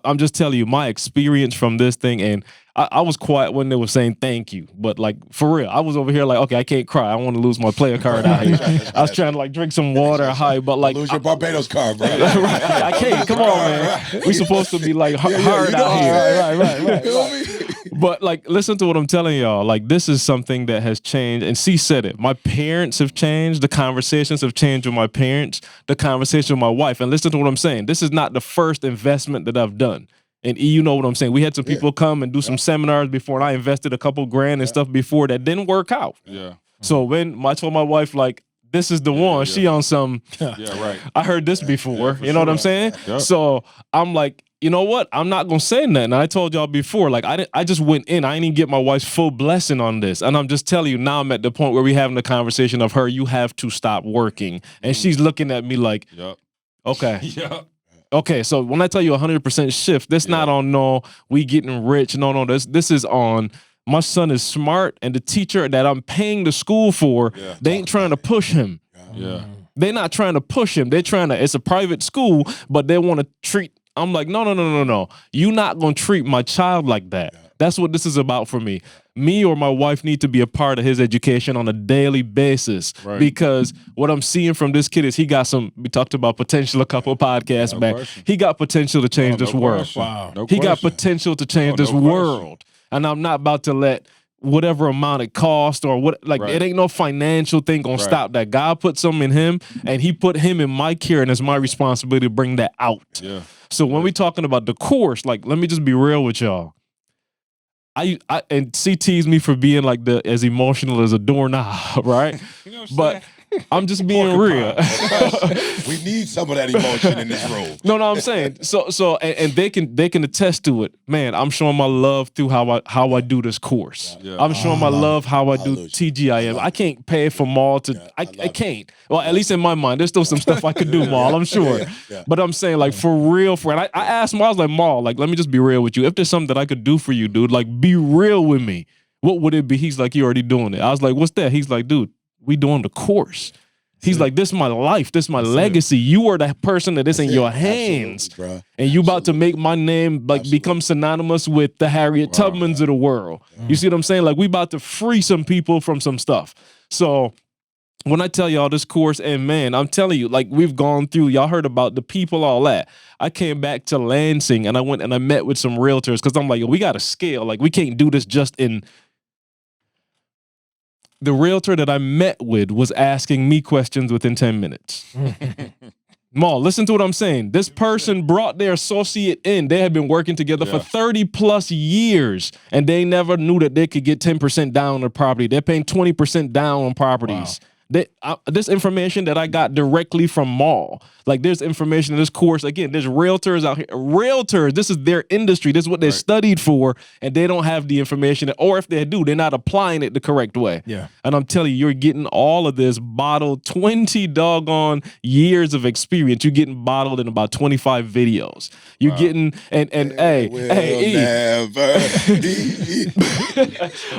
I'm just telling you my experience from this thing, and I was quiet when they were saying thank you, but like for real, I was over here like, okay, I can't cry. I want to lose my player card out here. I was trying to like drink some water, but like lose your Barbados card, bro. I can't. Come on, man. We supposed to be like hard out here. Right. But like, listen to what I'm telling y'all. Like, this is something that has changed. And C said it. My parents have changed. The conversations have changed with my parents. The conversation with my wife. And listen to what I'm saying. This is not the first investment that I've done. And you know what I'm saying. We had some people come and do some seminars before, and I invested a couple grand and stuff before that didn't work out. So when I told my wife, like, this is the one, she on some, I heard this before. You know what I'm saying? So I'm like, you know what? I'm not gonna say nothing. I told y'all before, like I just went in. I didn't even get my wife's full blessing on this, and I'm just telling you now. I'm at the point where we having the conversation of her. You have to stop working, and she's looking at me like, okay, okay. So when I tell you 100% shift, this not on no we getting rich. No. This is on. My son is smart, and the teacher that I'm paying the school for, they ain't trying to push him. They're not trying to push him. They're trying to. It's a private school, but they want to treat. I'm like, no. You're not going to treat my child like that. That's what this is about for me. Me or my wife need to be a part of his education on a daily basis because what I'm seeing from this kid is he got we talked about potential a couple podcasts back. Question. He got potential to change this world. Question. Wow. No He got question. potential to change this world. And I'm not about to let whatever amount it cost or what, it ain't no financial thing gonna stop that. God put something in him and he put him in my care and it's my responsibility to bring that out. Yeah. So when we talking about the course, let me just be real with y'all. And she teased me for being as emotional as a doorknob, right? You know what I'm but saying? I'm just being real. We need some of that emotion in this room. No, I'm saying so, and they can attest to it. Man, I'm showing my love through how I do this course. Yeah. I'm showing my love how I do TGIM. I can't pay for Maul to. I can't. Well, at least in my mind, there's still some stuff I could do, Maul. I'm sure. But I'm saying for real, friend. I asked Maul, I was like, Maul, let me just be real with you. If there's something that I could do for you, dude, be real with me. What would it be? He's like, you already doing it. I was like, what's that? He's like, dude, we doing the course. He's like, this is my life. This is my legacy. You are the person that is in your hands. And you about to make my name become synonymous with the Harriet Tubmans of the world. You see what I'm saying? We about to free some people from some stuff. So when I tell y'all this course, and man, I'm telling you, we've gone through, y'all heard about the people, all that. I came back to Lansing and I went and I met with some realtors because I'm like, we got to scale. We can't do this just in. The realtor that I met with was asking me questions within 10 minutes. Maul, listen to what I'm saying. This person brought their associate in. They had been working together for 30 plus years, and they never knew that they could get 10% down on a property. They're paying 20% down on properties. Wow. This information that I got directly from Maul. There's information in this course. Again, there's realtors out here. Realtors, this is their industry. This is what they studied for, and they don't have the information. Or if they do, they're not applying it the correct way. Yeah. And I'm telling you, you're getting all of this bottled, 20 doggone years of experience. You're getting bottled in about 25 videos. You're getting, and hey,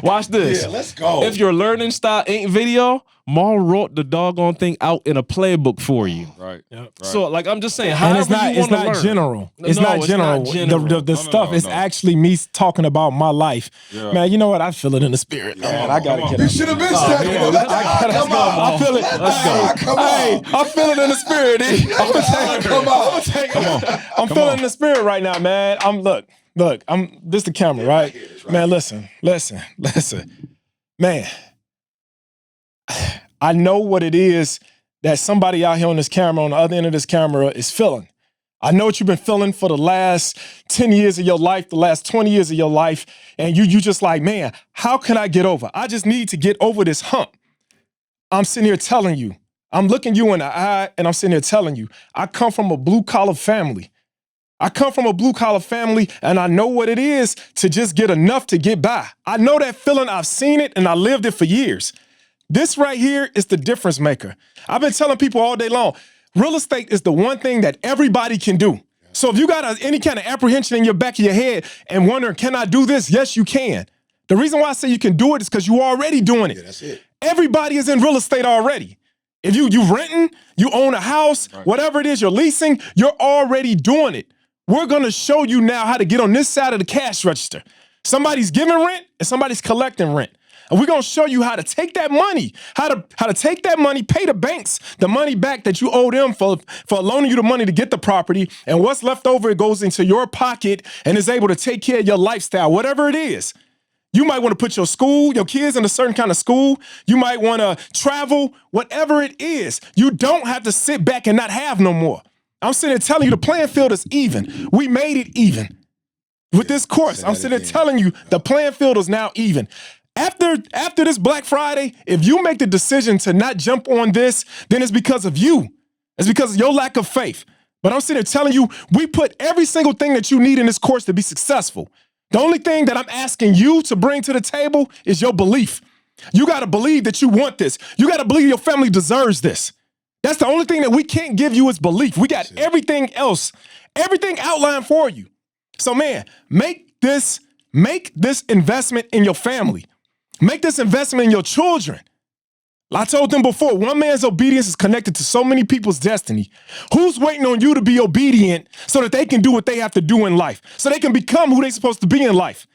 watch this. Yeah, let's go. If your learning style ain't video, Maul wrote the doggone thing out in a playbook for you. Right. Yep. So I'm just saying, and it's not learn. general. It's not general. The stuff is actually me talking about my life. Yeah. Man, you know what? I feel it in the spirit. Man, I gotta get up. You should have been standing. I feel it. I feel it in the spirit. I'm feeling it in the spirit right now, man. Look, this the camera, right? Man, listen. Man, I know what it is that somebody out here on this camera, on the other end of this camera, is feeling. I know what you've been feeling for the last 10 years of your life, the last 20 years of your life, and you just like, man, how can I get over? I just need to get over this hump. I'm sitting here telling you, I'm looking you in the eye, and I'm sitting here telling you, I come from a blue-collar family. And I know what it is to just get enough to get by. I know that feeling. I've seen it, and I lived it for years. This right here is the difference maker. I've been telling people all day long, real estate is the one thing that everybody can do. So if you got any kind of apprehension in your back of your head and wondering, can I do this? Yes, you can. The reason why I say you can do it is because you're already doing it. Yeah, that's it. Everybody is in real estate already. If you renting, you own a house, whatever it is you're leasing, you're already doing it. We're going to show you now how to get on this side of the cash register. Somebody's giving rent and somebody's collecting rent. And we're going to show you how to take that money, how to take that money, pay the banks the money back that you owe them for loaning you the money to get the property. And what's left over, it goes into your pocket and is able to take care of your lifestyle, whatever it is. You might want to put your kids in a certain kind of school. You might want to travel, whatever it is. You don't have to sit back and not have no more. I'm sitting there telling you the playing field is even. We made it even. With this course, I'm sitting there telling you the playing field is now even. After this Black Friday, if you make the decision to not jump on this, then it's because of you. It's because of your lack of faith. But I'm sitting there telling you, we put every single thing that you need in this course to be successful. The only thing that I'm asking you to bring to the table is your belief. You got to believe that you want this. You got to believe your family deserves this. That's the only thing that we can't give you is belief. We got everything else, everything outlined for you. So man, make this investment in your family. Make this investment in your children. I told them before, one man's obedience is connected to so many people's destiny. Who's waiting on you to be obedient so that they can do what they have to do in life, so they can become who they're supposed to be in life?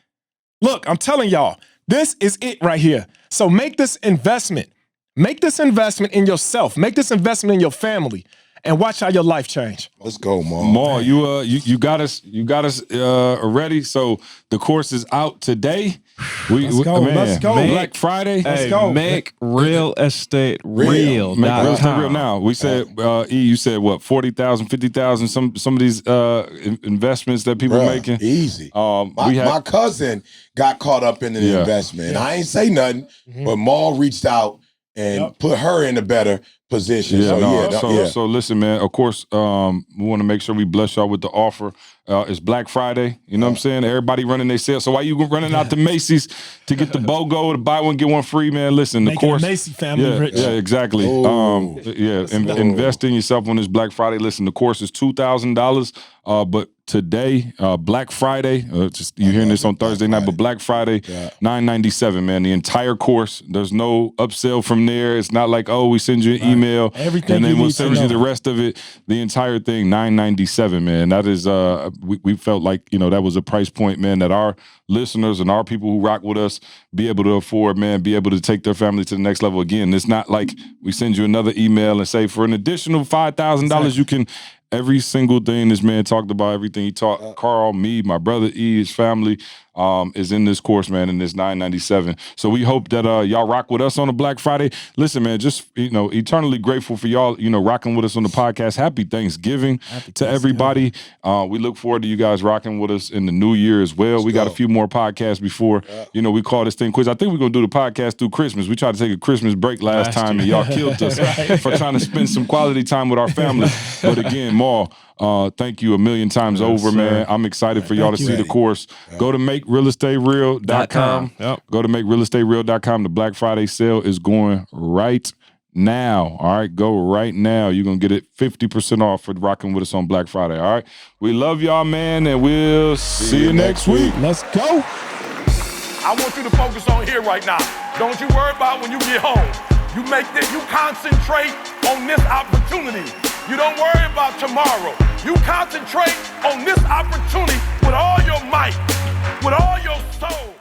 Look, I'm telling y'all, this is it right here. So make this investment. Make this investment in yourself. Make this investment in your family. And watch how your life change. Let's go, Maul. Maul, you got us ready. So the course is out today. Let's go. Black Friday. Let's go. Make real estate real. Make real estate real now. We said, you said what, 40,000, 50,000, some of these investments that people are making. Easy. My cousin got caught up in an investment. I ain't say nothing, but Maul reached out and put her in a better position. So listen, man, of course, we want to make sure we bless y'all with the offer. It's Black Friday. You know what I'm saying? Everybody running their sales. So why you running out to Macy's to get the BOGO, to buy one, get one free, man? Listen, the course. Macy family rich. Yeah, exactly. Invest in yourself on this Black Friday. Listen, the course is $2,000, but today, Black Friday, you're hearing this on Thursday night, but Black Friday, $997, man. The entire course. There's no upsell from there. It's not like, oh, we send you an email, everything, and then we'll send you the rest of it. The entire thing, $997, man. That is, we felt like, that was a price point, man, that our listeners and our people who rock with us be able to afford, man, be able to take their family to the next level. Again, it's not like we send you another email and say for an additional $5,000, you can. Every single thing this man talked about, everything he taught, Carl, me, my brother E, his family, is in this course, man, in this $997. So we hope that y'all rock with us on a Black Friday. Listen, man, just, eternally grateful for y'all, rocking with us on the podcast. Happy Thanksgiving to everybody. We look forward to you guys rocking with us in the new year as well. We got a few more podcasts before, we call this thing quiz. I think we're going to do the podcast through Christmas. We tried to take a Christmas break last time, and y'all killed us for trying to spend some quality time with our family. But again, Maul, thank you a million times over, man. I'm excited for y'all to see the course. Go to makerealestatereal.com. Go to makerealestatereal.com. The Black Friday sale is going right now. All right, go right now. You're going to get it 50% off for rocking with us on Black Friday. All right, we love y'all, man, and we'll see you next week. Let's go. I want you to focus on here right now. Don't you worry about when you get home. You concentrate on this opportunity. You don't worry about tomorrow. You concentrate on this opportunity with all your might, with all your soul.